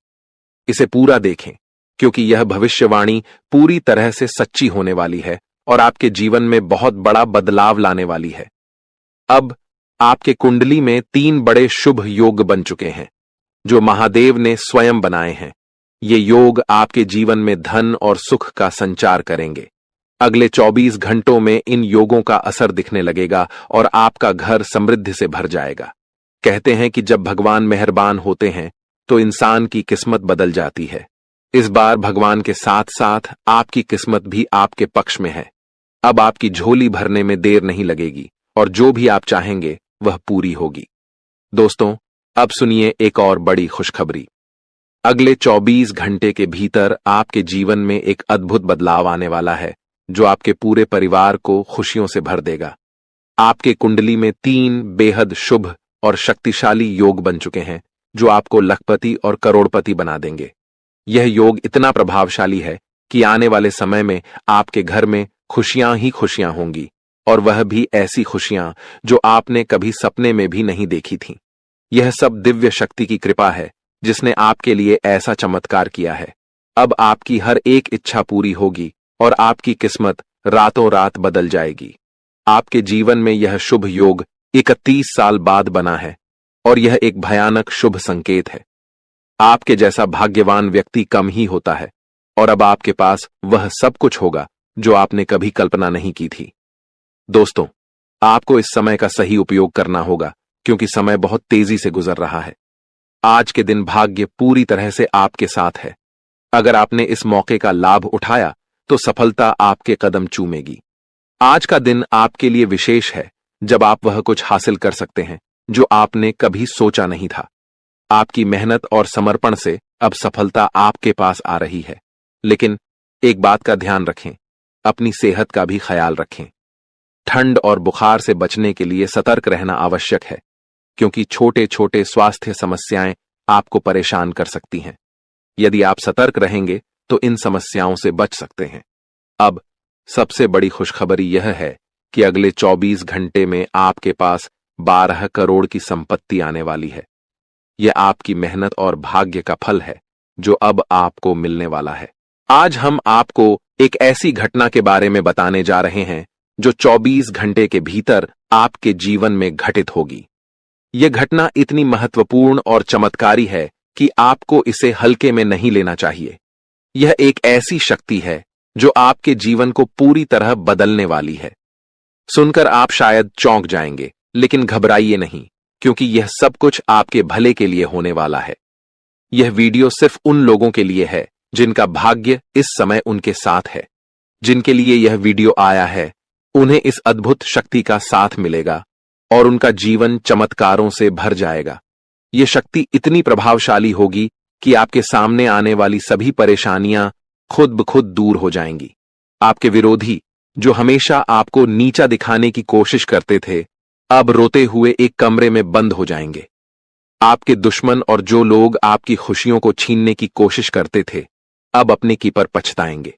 इसे पूरा देखें, क्योंकि यह भविष्यवाणी पूरी तरह से सच्ची होने वाली है और आपके जीवन में बहुत बड़ा बदलाव लाने वाली है। अब आपके कुंडली में 3 बड़े शुभ योग बन चुके हैं, जो महादेव ने स्वयं बनाए हैं। ये योग आपके जीवन में धन और सुख का संचार करेंगे। अगले 24 घंटों में इन योगों का असर दिखने लगेगा और आपका घर समृद्धि से भर जाएगा। कहते हैं कि जब भगवान मेहरबान होते हैं तो इंसान की किस्मत बदल जाती है। इस बार भगवान के साथ साथ आपकी किस्मत भी आपके पक्ष में है। अब आपकी झोली भरने में देर नहीं लगेगी और जो भी आप चाहेंगे वह पूरी होगी। दोस्तों, अब सुनिए एक और बड़ी खुशखबरी। अगले 24 घंटे के भीतर आपके जीवन में एक अद्भुत बदलाव आने वाला है जो आपके पूरे परिवार को खुशियों से भर देगा। आपके कुंडली में 3 बेहद शुभ और शक्तिशाली योग बन चुके हैं जो आपको लखपति और करोड़पति बना देंगे। यह योग इतना प्रभावशाली है कि आने वाले समय में आपके घर में खुशियां ही खुशियां होंगी, और वह भी ऐसी खुशियां जो आपने कभी सपने में भी नहीं देखी थीं। यह सब दिव्य शक्ति की कृपा है जिसने आपके लिए ऐसा चमत्कार किया है। अब आपकी हर एक इच्छा पूरी होगी और आपकी किस्मत रातों रात बदल जाएगी। आपके जीवन में यह शुभ योग 31 साल बाद बना है और यह एक भयानक शुभ संकेत है। आपके जैसा भाग्यवान व्यक्ति कम ही होता है और अब आपके पास वह सब कुछ होगा जो आपने कभी कल्पना नहीं की थी। दोस्तों, आपको इस समय का सही उपयोग करना होगा क्योंकि समय बहुत तेजी से गुजर रहा है। आज के दिन भाग्य पूरी तरह से आपके साथ है। अगर आपने इस मौके का लाभ उठाया तो सफलता आपके कदम चूमेगी। आज का दिन आपके लिए विशेष है जब आप वह कुछ हासिल कर सकते हैं जो आपने कभी सोचा नहीं था। आपकी मेहनत और समर्पण से अब सफलता आपके पास आ रही है। लेकिन एक बात का ध्यान रखें, अपनी सेहत का भी ख्याल रखें। ठंड और बुखार से बचने के लिए सतर्क रहना आवश्यक है क्योंकि छोटे छोटे स्वास्थ्य समस्याएं आपको परेशान कर सकती हैं। यदि आप सतर्क रहेंगे तो इन समस्याओं से बच सकते हैं। अब सबसे बड़ी खुशखबरी यह है कि अगले 24 घंटे में आपके पास 12 करोड़ की संपत्ति आने वाली है। यह आपकी मेहनत और भाग्य का फल है जो अब आपको मिलने वाला है। आज हम आपको एक ऐसी घटना के बारे में बताने जा रहे हैं जो 24 घंटे के भीतर आपके जीवन में घटित होगी। यह घटना इतनी महत्वपूर्ण और चमत्कारी है कि आपको इसे हल्के में नहीं लेना चाहिए। यह एक ऐसी शक्ति है जो आपके जीवन को पूरी तरह बदलने वाली है। सुनकर आप शायद चौंक जाएंगे, लेकिन घबराइए नहीं क्योंकि यह सब कुछ आपके भले के लिए होने वाला है। यह वीडियो सिर्फ उन लोगों के लिए है जिनका भाग्य इस समय उनके साथ है। जिनके लिए यह वीडियो आया है उन्हें इस अद्भुत शक्ति का साथ मिलेगा और उनका जीवन चमत्कारों से भर जाएगा। यह शक्ति इतनी प्रभावशाली होगी कि आपके सामने आने वाली सभी परेशानियां खुद ब खुद दूर हो जाएंगी। आपके विरोधी जो हमेशा आपको नीचा दिखाने की कोशिश करते थे, अब रोते हुए एक कमरे में बंद हो जाएंगे। आपके दुश्मन और जो लोग आपकी खुशियों को छीनने की कोशिश करते थे, अब अपने की पर पछताएंगे।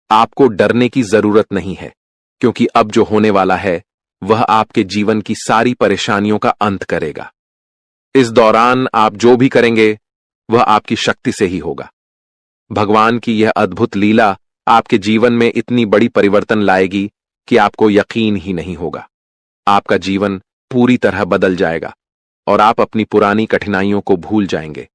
आपको डरने की जरूरत नहीं है क्योंकि अब जो होने वाला है वह आपके जीवन की सारी परेशानियों का अंत करेगा। इस दौरान आप जो भी करेंगे वह आपकी शक्ति से ही होगा। भगवान की यह अद्भुत लीला आपके जीवन में इतनी बड़ी परिवर्तन लाएगी कि आपको यकीन ही नहीं होगा। आपका जीवन पूरी तरह बदल जाएगा और आप अपनी पुरानी कठिनाइयों को भूल जाएंगे।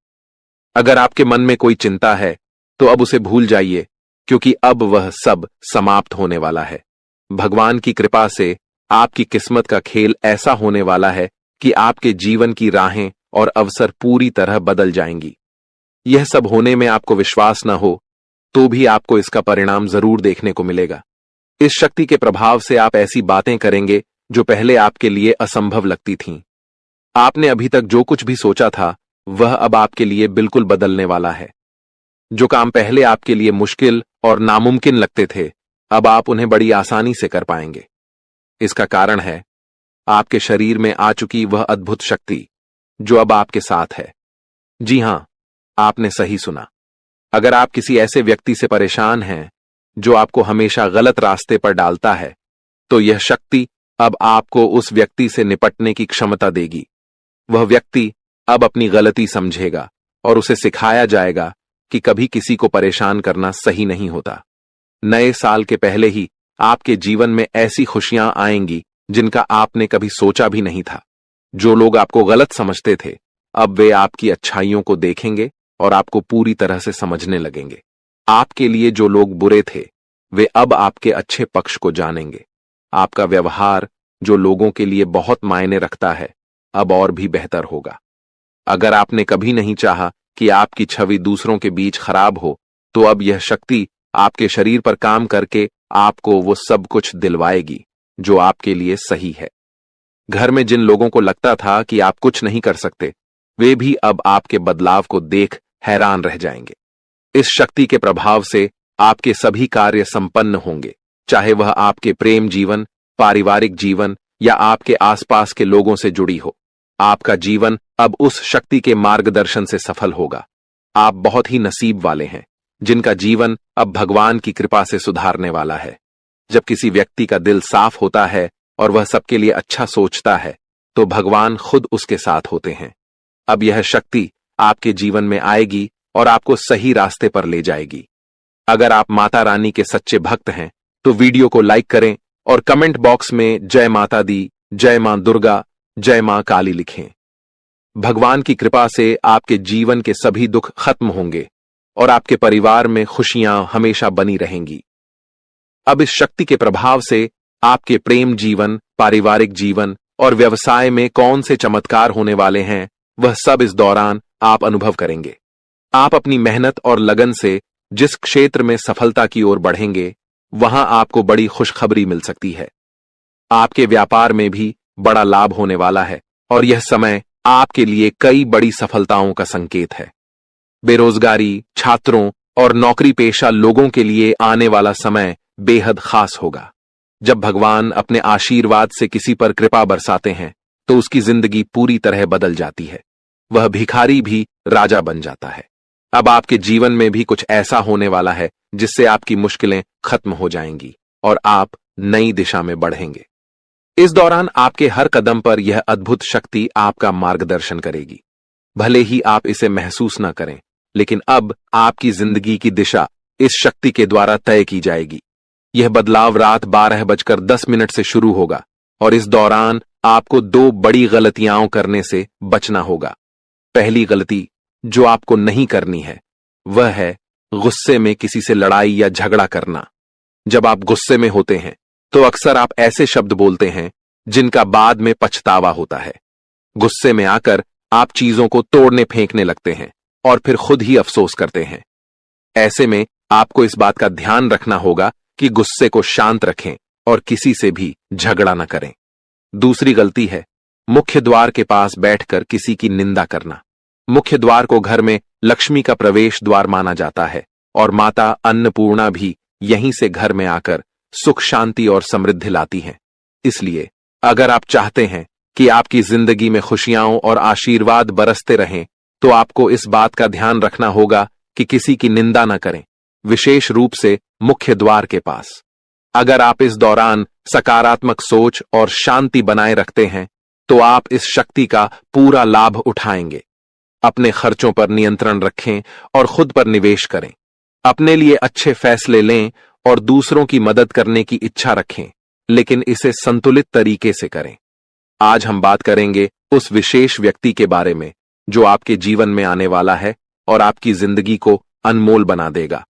अगर आपके मन में कोई चिंता है तो अब उसे भूल जाइए क्योंकि अब वह सब समाप्त होने वाला है। भगवान की कृपा से आपकी किस्मत का खेल ऐसा होने वाला है कि आपके जीवन की राहें और अवसर पूरी तरह बदल जाएंगी। यह सब होने में आपको विश्वास न हो तो भी आपको इसका परिणाम जरूर देखने को मिलेगा। इस शक्ति के प्रभाव से आप ऐसी बातें करेंगे जो पहले आपके लिए असंभव लगती थीं। आपने अभी तक जो कुछ भी सोचा था वह अब आपके लिए बिल्कुल बदलने वाला है। जो काम पहले आपके लिए मुश्किल और नामुमकिन लगते थे, अब आप उन्हें बड़ी आसानी से कर पाएंगे। इसका कारण है आपके शरीर में आ चुकी वह अद्भुत शक्ति जो अब आपके साथ है। जी हां, आपने सही सुना। अगर आप किसी ऐसे व्यक्ति से परेशान हैं जो आपको हमेशा गलत रास्ते पर डालता है, तो यह शक्ति अब आपको उस व्यक्ति से निपटने की क्षमता देगी। वह व्यक्ति अब अपनी गलती समझेगा और उसे सिखाया जाएगा कि कभी किसी को परेशान करना सही नहीं होता। नए साल के पहले ही आपके जीवन में ऐसी खुशियां आएंगी जिनका आपने कभी सोचा भी नहीं था। जो लोग आपको गलत समझते थे, अब वे आपकी अच्छाइयों को देखेंगे और आपको पूरी तरह से समझने लगेंगे। आपके लिए जो लोग बुरे थे, वे अब आपके अच्छे पक्ष को जानेंगे। आपका व्यवहार जो लोगों के लिए बहुत मायने रखता है, अब और भी बेहतर होगा। अगर आपने कभी नहीं चाहा कि आपकी छवि दूसरों के बीच खराब हो, तो अब यह शक्ति आपके शरीर पर काम करके आपको वो सब कुछ दिलवाएगी जो आपके लिए सही है। घर में जिन लोगों को लगता था कि आप कुछ नहीं कर सकते, वे भी अब आपके बदलाव को देख हैरान रह जाएंगे। इस शक्ति के प्रभाव से आपके सभी कार्य संपन्न होंगे, चाहे वह आपके प्रेम जीवन, पारिवारिक जीवन या आपके आसपास के लोगों से जुड़ी हो। आपका जीवन अब उस शक्ति के मार्गदर्शन से सफल होगा। आप बहुत ही नसीब वाले हैं जिनका जीवन अब भगवान की कृपा से सुधारने वाला है। जब किसी व्यक्ति का दिल साफ होता है और वह सबके लिए अच्छा सोचता है, तो भगवान खुद उसके साथ होते हैं। अब यह शक्ति आपके जीवन में आएगी और आपको सही रास्ते पर ले जाएगी। अगर आप माता रानी के सच्चे भक्त हैं, तो वीडियो को लाइक करें और कमेंट बॉक्स में जय माता दी, जय मां दुर्गा, जय मां काली लिखें। भगवान की कृपा से आपके जीवन के सभी दुख खत्म होंगे और आपके परिवार में खुशियां हमेशा बनी रहेंगी। अब इस शक्ति के प्रभाव से आपके प्रेम जीवन, पारिवारिक जीवन और व्यवसाय में कौन से चमत्कार होने वाले हैं, वह सब इस दौरान आप अनुभव करेंगे। आप अपनी मेहनत और लगन से जिस क्षेत्र में सफलता की ओर बढ़ेंगे, वहां आपको बड़ी खुशखबरी मिल सकती है। आपके व्यापार में भी बड़ा लाभ होने वाला है और यह समय आपके लिए कई बड़ी सफलताओं का संकेत है। बेरोजगारी, छात्रों और नौकरी पेशा लोगों के लिए आने वाला समय बेहद खास होगा। जब भगवान अपने आशीर्वाद से किसी पर कृपा बरसाते हैं, तो उसकी जिंदगी पूरी तरह बदल जाती है। वह भिखारी भी राजा बन जाता है। अब आपके जीवन में भी कुछ ऐसा होने वाला है जिससे आपकी मुश्किलें खत्म हो जाएंगी और आप नई दिशा में बढ़ेंगे। इस दौरान आपके हर कदम पर यह अद्भुत शक्ति आपका मार्गदर्शन करेगी। भले ही आप इसे महसूस न करें, लेकिन अब आपकी जिंदगी की दिशा इस शक्ति के द्वारा तय की जाएगी। यह बदलाव रात 12:10 से शुरू होगा और इस दौरान आपको 2 बड़ी गलतियां करने से बचना होगा। पहली गलती जो आपको नहीं करनी है, वह है गुस्से में किसी से लड़ाई या झगड़ा करना। जब आप गुस्से में होते हैं, तो अक्सर आप ऐसे शब्द बोलते हैं जिनका बाद में पछतावा होता है। गुस्से में आकर आप चीजों को तोड़ने फेंकने लगते हैं और फिर खुद ही अफसोस करते हैं। ऐसे में आपको इस बात का ध्यान रखना होगा कि गुस्से को शांत रखें और किसी से भी झगड़ा न करें। दूसरी गलती है मुख्य द्वार के पास बैठकर किसी की निंदा करना। मुख्य द्वार को घर में लक्ष्मी का प्रवेश द्वार माना जाता है और माता अन्नपूर्णा भी यहीं से घर में आकर सुख, शांति और समृद्धि लाती हैं। इसलिए अगर आप चाहते हैं कि आपकी जिंदगी में खुशियां और आशीर्वाद बरसते रहें, तो आपको इस बात का ध्यान रखना होगा कि किसी की निंदा न करें, विशेष रूप से मुख्य द्वार के पास। अगर आप इस दौरान सकारात्मक सोच और शांति बनाए रखते हैं, तो आप इस शक्ति का पूरा लाभ उठाएंगे। अपने खर्चों पर नियंत्रण रखें और खुद पर निवेश करें। अपने लिए अच्छे फैसले लें और दूसरों की मदद करने की इच्छा रखें, लेकिन इसे संतुलित तरीके से करें। आज हम बात करेंगे उस विशेष व्यक्ति के बारे में जो आपके जीवन में आने वाला है और आपकी जिंदगी को अनमोल बना देगा।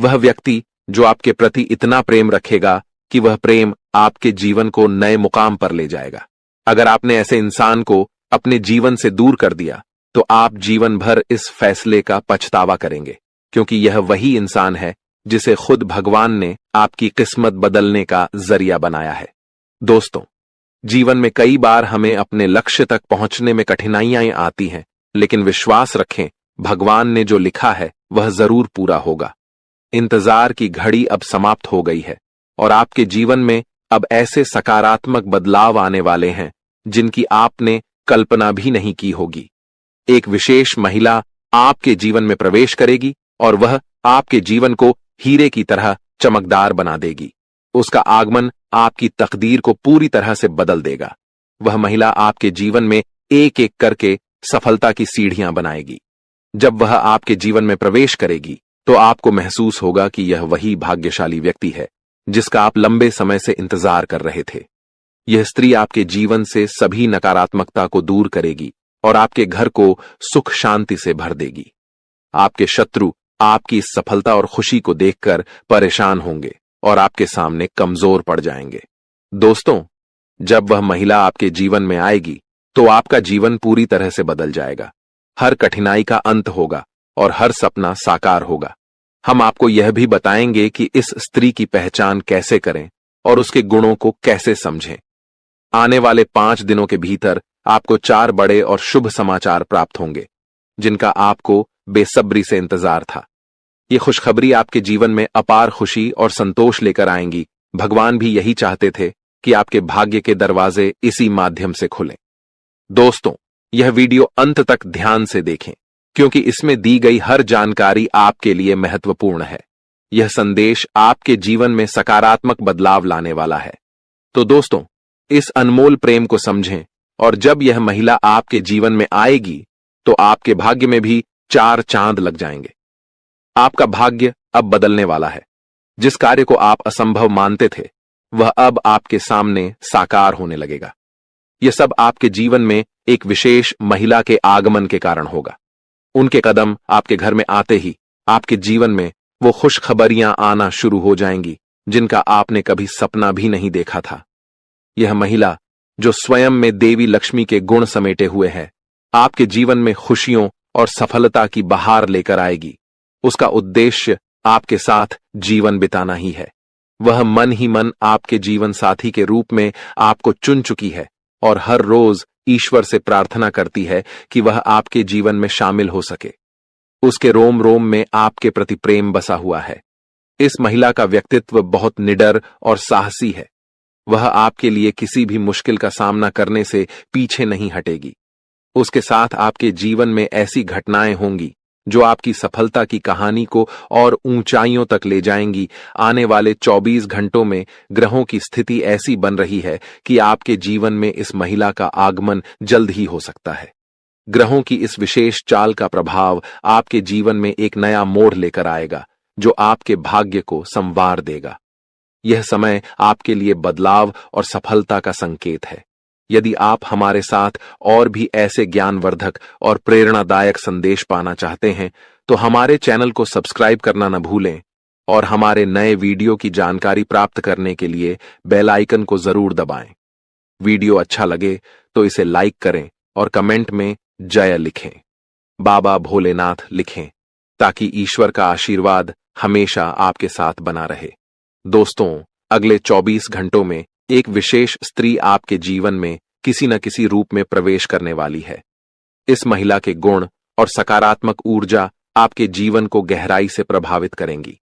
वह व्यक्ति जो आपके प्रति इतना प्रेम रखेगा कि वह प्रेम आपके जीवन को नए मुकाम पर ले जाएगा। अगर आपने ऐसे इंसान को अपने जीवन से दूर कर दिया, तो आप जीवन भर इस फैसले का पछतावा करेंगे, क्योंकि यह वही इंसान है जिसे खुद भगवान ने आपकी किस्मत बदलने का जरिया बनाया है। दोस्तों, जीवन में कई बार हमें अपने लक्ष्य तक पहुंचने में कठिनाइयां आती हैं, लेकिन विश्वास रखें, भगवान ने जो लिखा है वह जरूर पूरा होगा। इंतजार की घड़ी अब समाप्त हो गई है और आपके जीवन में अब ऐसे सकारात्मक बदलाव आने वाले हैं जिनकी आपने कल्पना भी नहीं की होगी। एक विशेष महिला आपके जीवन में प्रवेश करेगी और वह आपके जीवन को हीरे की तरह चमकदार बना देगी। उसका आगमन आपकी तकदीर को पूरी तरह से बदल देगा। वह महिला आपके जीवन में एक एक करके सफलता की सीढ़ियां बनाएगी। जब वह आपके जीवन में प्रवेश करेगी, तो आपको महसूस होगा कि यह वही भाग्यशाली व्यक्ति है जिसका आप लंबे समय से इंतजार कर रहे थे। यह स्त्री आपके जीवन से सभी नकारात्मकता को दूर करेगी और आपके घर को सुख शांति से भर देगी। आपके शत्रु आपकी इस सफलता और खुशी को देखकर परेशान होंगे और आपके सामने कमजोर पड़ जाएंगे। दोस्तों, जब वह महिला आपके जीवन में आएगी, तो आपका जीवन पूरी तरह से बदल जाएगा। हर कठिनाई का अंत होगा और हर सपना साकार होगा। हम आपको यह भी बताएंगे कि इस स्त्री की पहचान कैसे करें और उसके गुणों को कैसे समझें। आने वाले 5 दिनों के भीतर आपको 4 बड़े और शुभ समाचार प्राप्त होंगे, जिनका आपको बेसब्री से इंतजार था। ये खुशखबरी आपके जीवन में अपार खुशी और संतोष लेकर आएंगी। भगवान भी यही चाहते थे कि आपके भाग्य के दरवाजे इसी माध्यम से खुलें। दोस्तों, यह वीडियो अंत तक ध्यान से देखें, क्योंकि इसमें दी गई हर जानकारी आपके लिए महत्वपूर्ण है। यह संदेश आपके जीवन में सकारात्मक बदलाव लाने वाला है। तो दोस्तों, इस अनमोल प्रेम को समझें, और जब यह महिला आपके जीवन में आएगी तो आपके भाग्य में भी 4 चांद लग जाएंगे। आपका भाग्य अब बदलने वाला है। जिस कार्य को आप असंभव मानते थे, वह अब आपके सामने साकार होने लगेगा। यह सब आपके जीवन में एक विशेष महिला के आगमन के कारण होगा। उनके कदम आपके घर में आते ही आपके जीवन में वो खुशखबरियां आना शुरू हो जाएंगी, जिनका आपने कभी सपना भी नहीं देखा था। यह महिला, जो स्वयं में देवी लक्ष्मी के गुण समेटे हुए है, आपके जीवन में खुशियों और सफलता की बहार लेकर आएगी। उसका उद्देश्य आपके साथ जीवन बिताना ही है। वह मन ही मन आपके जीवन साथी के रूप में आपको चुन चुकी है और हर रोज ईश्वर से प्रार्थना करती है कि वह आपके जीवन में शामिल हो सके। उसके रोम रोम में आपके प्रति प्रेम बसा हुआ है। इस महिला का व्यक्तित्व बहुत निडर और साहसी है। वह आपके लिए किसी भी मुश्किल का सामना करने से पीछे नहीं हटेगी। उसके साथ आपके जीवन में ऐसी घटनाएं होंगी जो आपकी सफलता की कहानी को और ऊंचाइयों तक ले जाएंगी। आने वाले 24 घंटों में ग्रहों की स्थिति ऐसी बन रही है कि आपके जीवन में इस महिला का आगमन जल्द ही हो सकता है। ग्रहों की इस विशेष चाल का प्रभाव आपके जीवन में एक नया मोड़ लेकर आएगा, जो आपके भाग्य को संवार देगा। यह समय आपके लिए बदलाव और सफलता का संकेत है। यदि आप हमारे साथ और भी ऐसे ज्ञानवर्धक और प्रेरणादायक संदेश पाना चाहते हैं, तो हमारे चैनल को सब्सक्राइब करना न भूलें और हमारे नए वीडियो की जानकारी प्राप्त करने के लिए बेल आइकन को जरूर दबाएं। वीडियो अच्छा लगे तो इसे लाइक करें और कमेंट में जय लिखें, बाबा भोलेनाथ लिखें, ताकि ईश्वर का आशीर्वाद हमेशा आपके साथ बना रहे। दोस्तों, अगले 24 घंटों में एक विशेष स्त्री आपके जीवन में किसी न किसी रूप में प्रवेश करने वाली है। इस महिला के गुण और सकारात्मक ऊर्जा आपके जीवन को गहराई से प्रभावित करेंगी।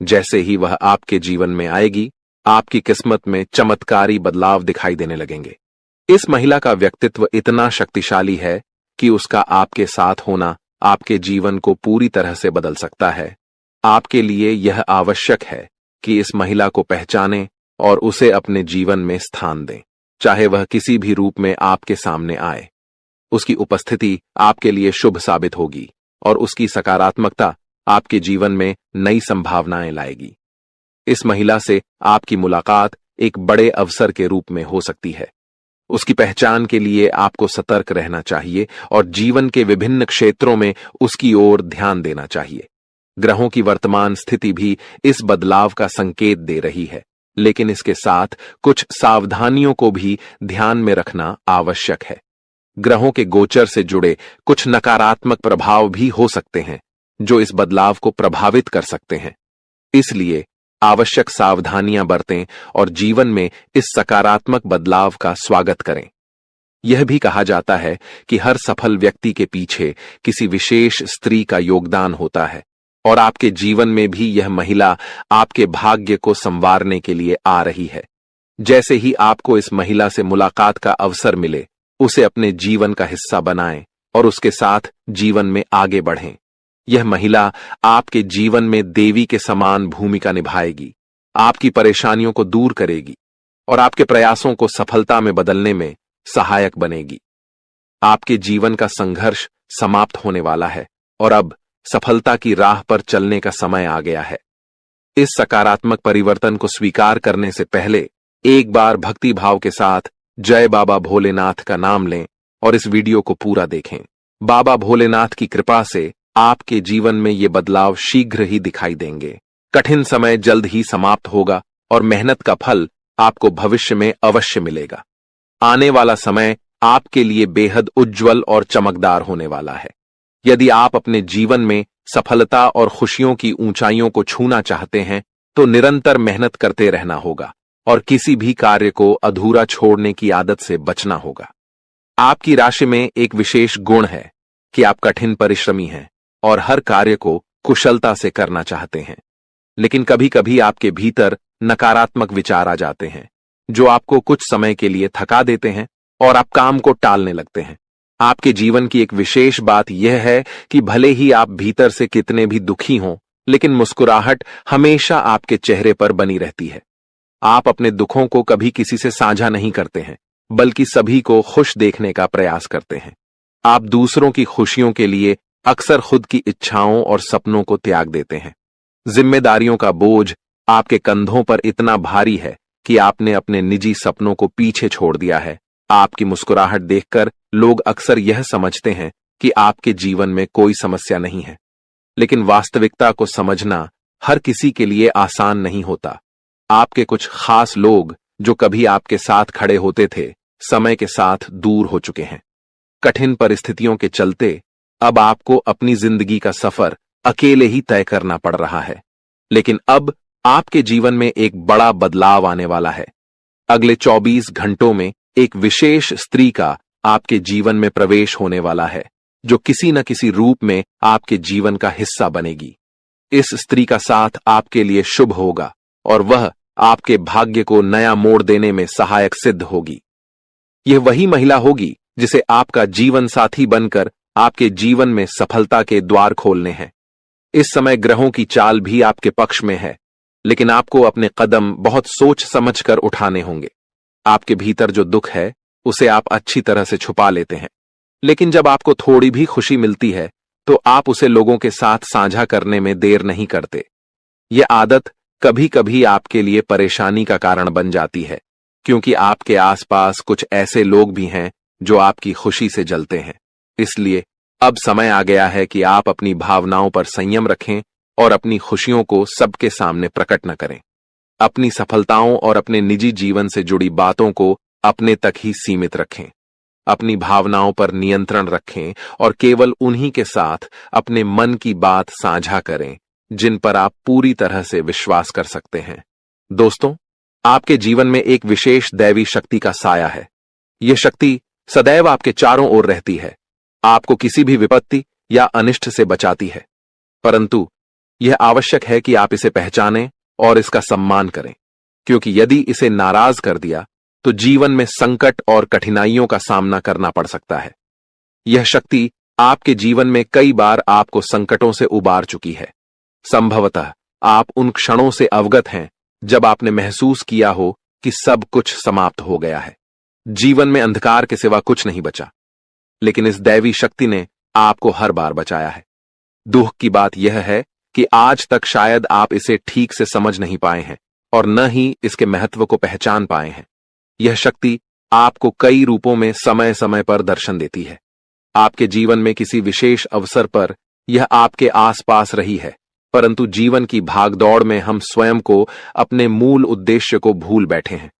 जैसे ही वह आपके जीवन में आएगी, आपकी किस्मत में चमत्कारी बदलाव दिखाई देने लगेंगे। इस महिला का व्यक्तित्व इतना शक्तिशाली है कि उसका आपके साथ होना आपके जीवन को पूरी तरह से बदल सकता है। आपके लिए यह आवश्यक है कि इस महिला को पहचानें और उसे अपने जीवन में स्थान दें, चाहे वह किसी भी रूप में आपके सामने आए। उसकी उपस्थिति आपके लिए शुभ साबित होगी और उसकी सकारात्मकता आपके जीवन में नई संभावनाएं लाएगी। इस महिला से आपकी मुलाकात एक बड़े अवसर के रूप में हो सकती है। उसकी पहचान के लिए आपको सतर्क रहना चाहिए और जीवन के विभिन्न क्षेत्रों में उसकी ओर ध्यान देना चाहिए। ग्रहों की वर्तमान स्थिति भी इस बदलाव का संकेत दे रही है, लेकिन इसके साथ कुछ सावधानियों को भी ध्यान में रखना आवश्यक है। ग्रहों के गोचर से जुड़े कुछ नकारात्मक प्रभाव भी हो सकते हैं, जो इस बदलाव को प्रभावित कर सकते हैं। इसलिए आवश्यक सावधानियां बरतें और जीवन में इस सकारात्मक बदलाव का स्वागत करें। यह भी कहा जाता है कि हर सफल व्यक्ति के पीछे किसी विशेष स्त्री का योगदान होता है, और आपके जीवन में भी यह महिला आपके भाग्य को संवारने के लिए आ रही है। जैसे ही आपको इस महिला से मुलाकात का अवसर मिले, उसे अपने जीवन का हिस्सा बनाएं और उसके साथ जीवन में आगे बढ़ें। यह महिला आपके जीवन में देवी के समान भूमिका निभाएगी, आपकी परेशानियों को दूर करेगी और आपके प्रयासों को सफलता में बदलने में सहायक बनेगी। आपके जीवन का संघर्ष समाप्त होने वाला है और अब सफलता की राह पर चलने का समय आ गया है। इस सकारात्मक परिवर्तन को स्वीकार करने से पहले एक बार भक्ति भाव के साथ जय बाबा भोलेनाथ का नाम लें और इस वीडियो को पूरा देखें। बाबा भोलेनाथ की कृपा से आपके जीवन में ये बदलाव शीघ्र ही दिखाई देंगे। कठिन समय जल्द ही समाप्त होगा और मेहनत का फल आपको भविष्य में अवश्य मिलेगा। आने वाला समय आपके लिए बेहद उज्जवल और चमकदार होने वाला है। यदि आप अपने जीवन में सफलता और खुशियों की ऊंचाइयों को छूना चाहते हैं तो निरंतर मेहनत करते रहना होगा और किसी भी कार्य को अधूरा छोड़ने की आदत से बचना होगा। आपकी राशि में एक विशेष गुण है कि आप कठिन परिश्रमी हैं और हर कार्य को कुशलता से करना चाहते हैं, लेकिन कभी कभी आपके भीतर नकारात्मक विचार आ जाते हैं जो आपको कुछ समय के लिए थका देते हैं और आप काम को टालने लगते हैं। आपके जीवन की एक विशेष बात यह है कि भले ही आप भीतर से कितने भी दुखी हों, लेकिन मुस्कुराहट हमेशा आपके चेहरे पर बनी रहती है। आप अपने दुखों को कभी किसी से साझा नहीं करते हैं, बल्कि सभी को खुश देखने का प्रयास करते हैं। आप दूसरों की खुशियों के लिए अक्सर खुद की इच्छाओं और सपनों को त्याग देते हैं। जिम्मेदारियों का बोझ आपके कंधों पर इतना भारी है कि आपने अपने निजी सपनों को पीछे छोड़ दिया है। आपकी मुस्कुराहट देखकर लोग अक्सर यह समझते हैं कि आपके जीवन में कोई समस्या नहीं है, लेकिन वास्तविकता को समझना हर किसी के लिए आसान नहीं होता। आपके कुछ खास लोग जो कभी आपके साथ खड़े होते थे, समय के साथ दूर हो चुके हैं। कठिन परिस्थितियों के चलते अब आपको अपनी जिंदगी का सफर अकेले ही तय करना पड़ रहा है, लेकिन अब आपके जीवन में एक बड़ा बदलाव आने वाला है। अगले 24 घंटों में एक विशेष स्त्री का आपके जीवन में प्रवेश होने वाला है, जो किसी न किसी रूप में आपके जीवन का हिस्सा बनेगी। इस स्त्री का साथ आपके लिए शुभ होगा और वह आपके भाग्य को नया मोड़ देने में सहायक सिद्ध होगी। यह वही महिला होगी जिसे आपका जीवन साथी बनकर आपके जीवन में सफलता के द्वार खोलने हैं। इस समय ग्रहों की चाल भी आपके पक्ष में है, लेकिन आपको अपने कदम बहुत सोच समझकर उठाने होंगे। आपके भीतर जो दुख है उसे आप अच्छी तरह से छुपा लेते हैं, लेकिन जब आपको थोड़ी भी खुशी मिलती है तो आप उसे लोगों के साथ साझा करने में देर नहीं करते। यह आदत कभी कभी आपके लिए परेशानी का कारण बन जाती है, क्योंकि आपके आसपास कुछ ऐसे लोग भी हैं जो आपकी खुशी से जलते हैं। इसलिए अब समय आ गया है कि आप अपनी भावनाओं पर संयम रखें और अपनी खुशियों को सबके सामने प्रकट न करें। अपनी सफलताओं और अपने निजी जीवन से जुड़ी बातों को अपने तक ही सीमित रखें। अपनी भावनाओं पर नियंत्रण रखें और केवल उन्हीं के साथ अपने मन की बात साझा करें जिन पर आप पूरी तरह से विश्वास कर सकते हैं। दोस्तों, आपके जीवन में एक विशेष दैवी शक्ति का साया है। यह शक्ति सदैव आपके चारों ओर रहती है, आपको किसी भी विपत्ति या अनिष्ट से बचाती है, परंतु यह आवश्यक है कि आप इसे पहचानें और इसका सम्मान करें, क्योंकि यदि इसे नाराज कर दिया तो जीवन में संकट और कठिनाइयों का सामना करना पड़ सकता है। यह शक्ति आपके जीवन में कई बार आपको संकटों से उबार चुकी है। संभवतः आप उन क्षणों से अवगत हैं जब आपने महसूस किया हो कि सब कुछ समाप्त हो गया है, जीवन में अंधकार के सिवा कुछ नहीं बचा, लेकिन इस दैवी शक्ति ने आपको हर बार बचाया है। दुख की बात यह है कि आज तक शायद आप इसे ठीक से समझ नहीं पाए हैं और न ही इसके महत्व को पहचान पाए हैं। यह शक्ति आपको कई रूपों में समय समय पर दर्शन देती है। आपके जीवन में किसी विशेष अवसर पर यह आपके आसपास रही है, परंतु जीवन की भागदौड़ में हम स्वयं को अपने मूल उद्देश्य को भूल बैठे हैं।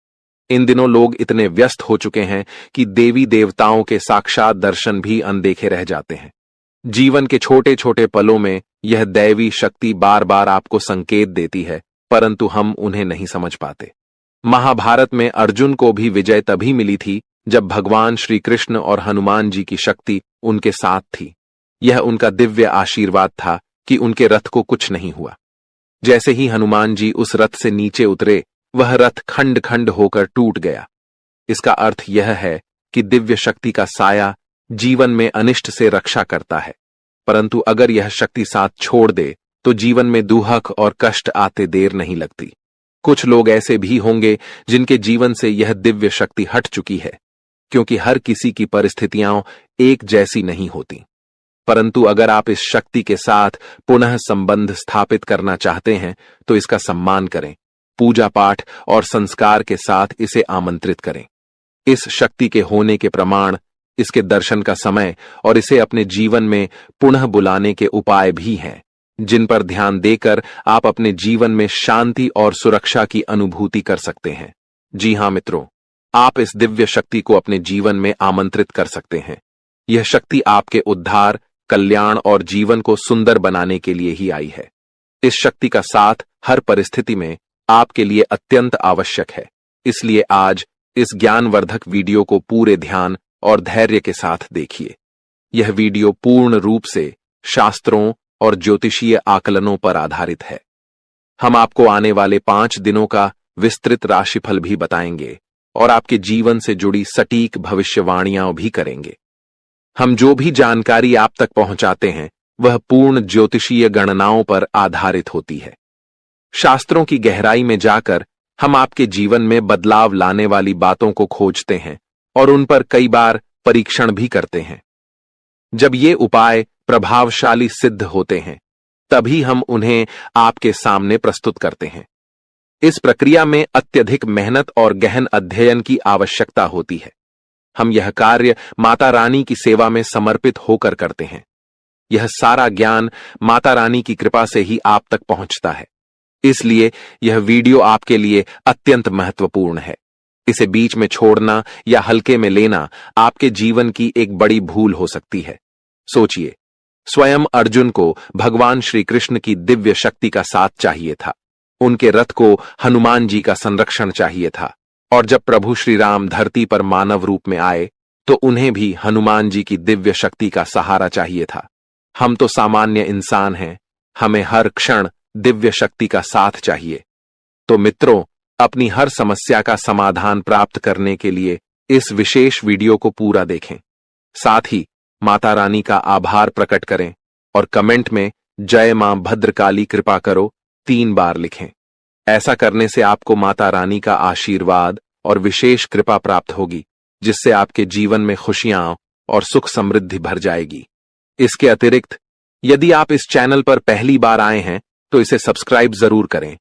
इन दिनों लोग इतने व्यस्त हो चुके हैं कि देवी देवताओं के साक्षात दर्शन भी अनदेखे रह जाते हैं। जीवन के छोटे छोटे पलों में यह दैवी शक्ति बार बार आपको संकेत देती है, परंतु हम उन्हें नहीं समझ पाते। महाभारत में अर्जुन को भी विजय तभी मिली थी जब भगवान श्री कृष्ण और हनुमान जी की शक्ति उनके साथ थी। यह उनका दिव्य आशीर्वाद था कि उनके रथ को कुछ नहीं हुआ। जैसे ही हनुमान जी उस रथ से नीचे उतरे, वह रथ खंड खंड होकर टूट गया। इसका अर्थ यह है कि दिव्य शक्ति का साया जीवन में अनिष्ट से रक्षा करता है, परंतु अगर यह शक्ति साथ छोड़ दे तो जीवन में दुहक और कष्ट आते देर नहीं लगती। कुछ लोग ऐसे भी होंगे जिनके जीवन से यह दिव्य शक्ति हट चुकी है, क्योंकि हर किसी की परिस्थितियां एक जैसी नहीं होती। परंतु अगर आप इस शक्ति के साथ पुनः संबंध स्थापित करना चाहते हैं तो इसका सम्मान करें, पूजा पाठ और संस्कार के साथ इसे आमंत्रित करें। इस शक्ति के होने के प्रमाण, इसके दर्शन का समय और इसे अपने जीवन में पुनः बुलाने के उपाय भी हैं, जिन पर ध्यान देकर आप अपने जीवन में शांति और सुरक्षा की अनुभूति कर सकते हैं। जी हां मित्रों, आप इस दिव्य शक्ति को अपने जीवन में आमंत्रित कर सकते हैं। यह शक्ति आपके उद्धार, कल्याण और जीवन को सुंदर बनाने के लिए ही आई है। इस शक्ति का साथ हर परिस्थिति में आपके लिए अत्यंत आवश्यक है। इसलिए आज इस ज्ञानवर्धक वीडियो को पूरे ध्यान और धैर्य के साथ देखिए। यह वीडियो पूर्ण रूप से शास्त्रों और ज्योतिषीय आकलनों पर आधारित है। हम आपको आने वाले 5 दिनों का विस्तृत राशिफल भी बताएंगे और आपके जीवन से जुड़ी सटीक भविष्यवाणियां भी करेंगे। हम जो भी जानकारी आप तक पहुंचाते हैं वह पूर्ण ज्योतिषीय गणनाओं पर आधारित होती है। शास्त्रों की गहराई में जाकर हम आपके जीवन में बदलाव लाने वाली बातों को खोजते हैं और उन पर कई बार परीक्षण भी करते हैं। जब ये उपाय प्रभावशाली सिद्ध होते हैं तभी हम उन्हें आपके सामने प्रस्तुत करते हैं। इस प्रक्रिया में अत्यधिक मेहनत और गहन अध्ययन की आवश्यकता होती है। हम यह कार्य माता रानी की सेवा में समर्पित होकर करते हैं। यह सारा ज्ञान माता रानी की कृपा से ही आप तक पहुंचता है। इसलिए यह वीडियो आपके लिए अत्यंत महत्वपूर्ण है। इसे बीच में छोड़ना या हल्के में लेना आपके जीवन की एक बड़ी भूल हो सकती है। सोचिए, स्वयं अर्जुन को भगवान श्री कृष्ण की दिव्य शक्ति का साथ चाहिए था। उनके रथ को हनुमान जी का संरक्षण चाहिए था और जब प्रभु श्री राम धरती पर मानव रूप में आए तो उन्हें भी हनुमान जी की दिव्य शक्ति का सहारा चाहिए था। हम तो सामान्य इंसान हैं, हमें हर क्षण दिव्य शक्ति का साथ चाहिए। तो मित्रों, अपनी हर समस्या का समाधान प्राप्त करने के लिए इस विशेष वीडियो को पूरा देखें। साथ ही माता रानी का आभार प्रकट करें और कमेंट में जय मां भद्रकाली कृपा करो 3 बार लिखें। ऐसा करने से आपको माता रानी का आशीर्वाद और विशेष कृपा प्राप्त होगी, जिससे आपके जीवन में खुशियां और सुख समृद्धि भर जाएगी। इसके अतिरिक्त यदि आप इस चैनल पर पहली बार आए हैं तो इसे सब्सक्राइब जरूर करें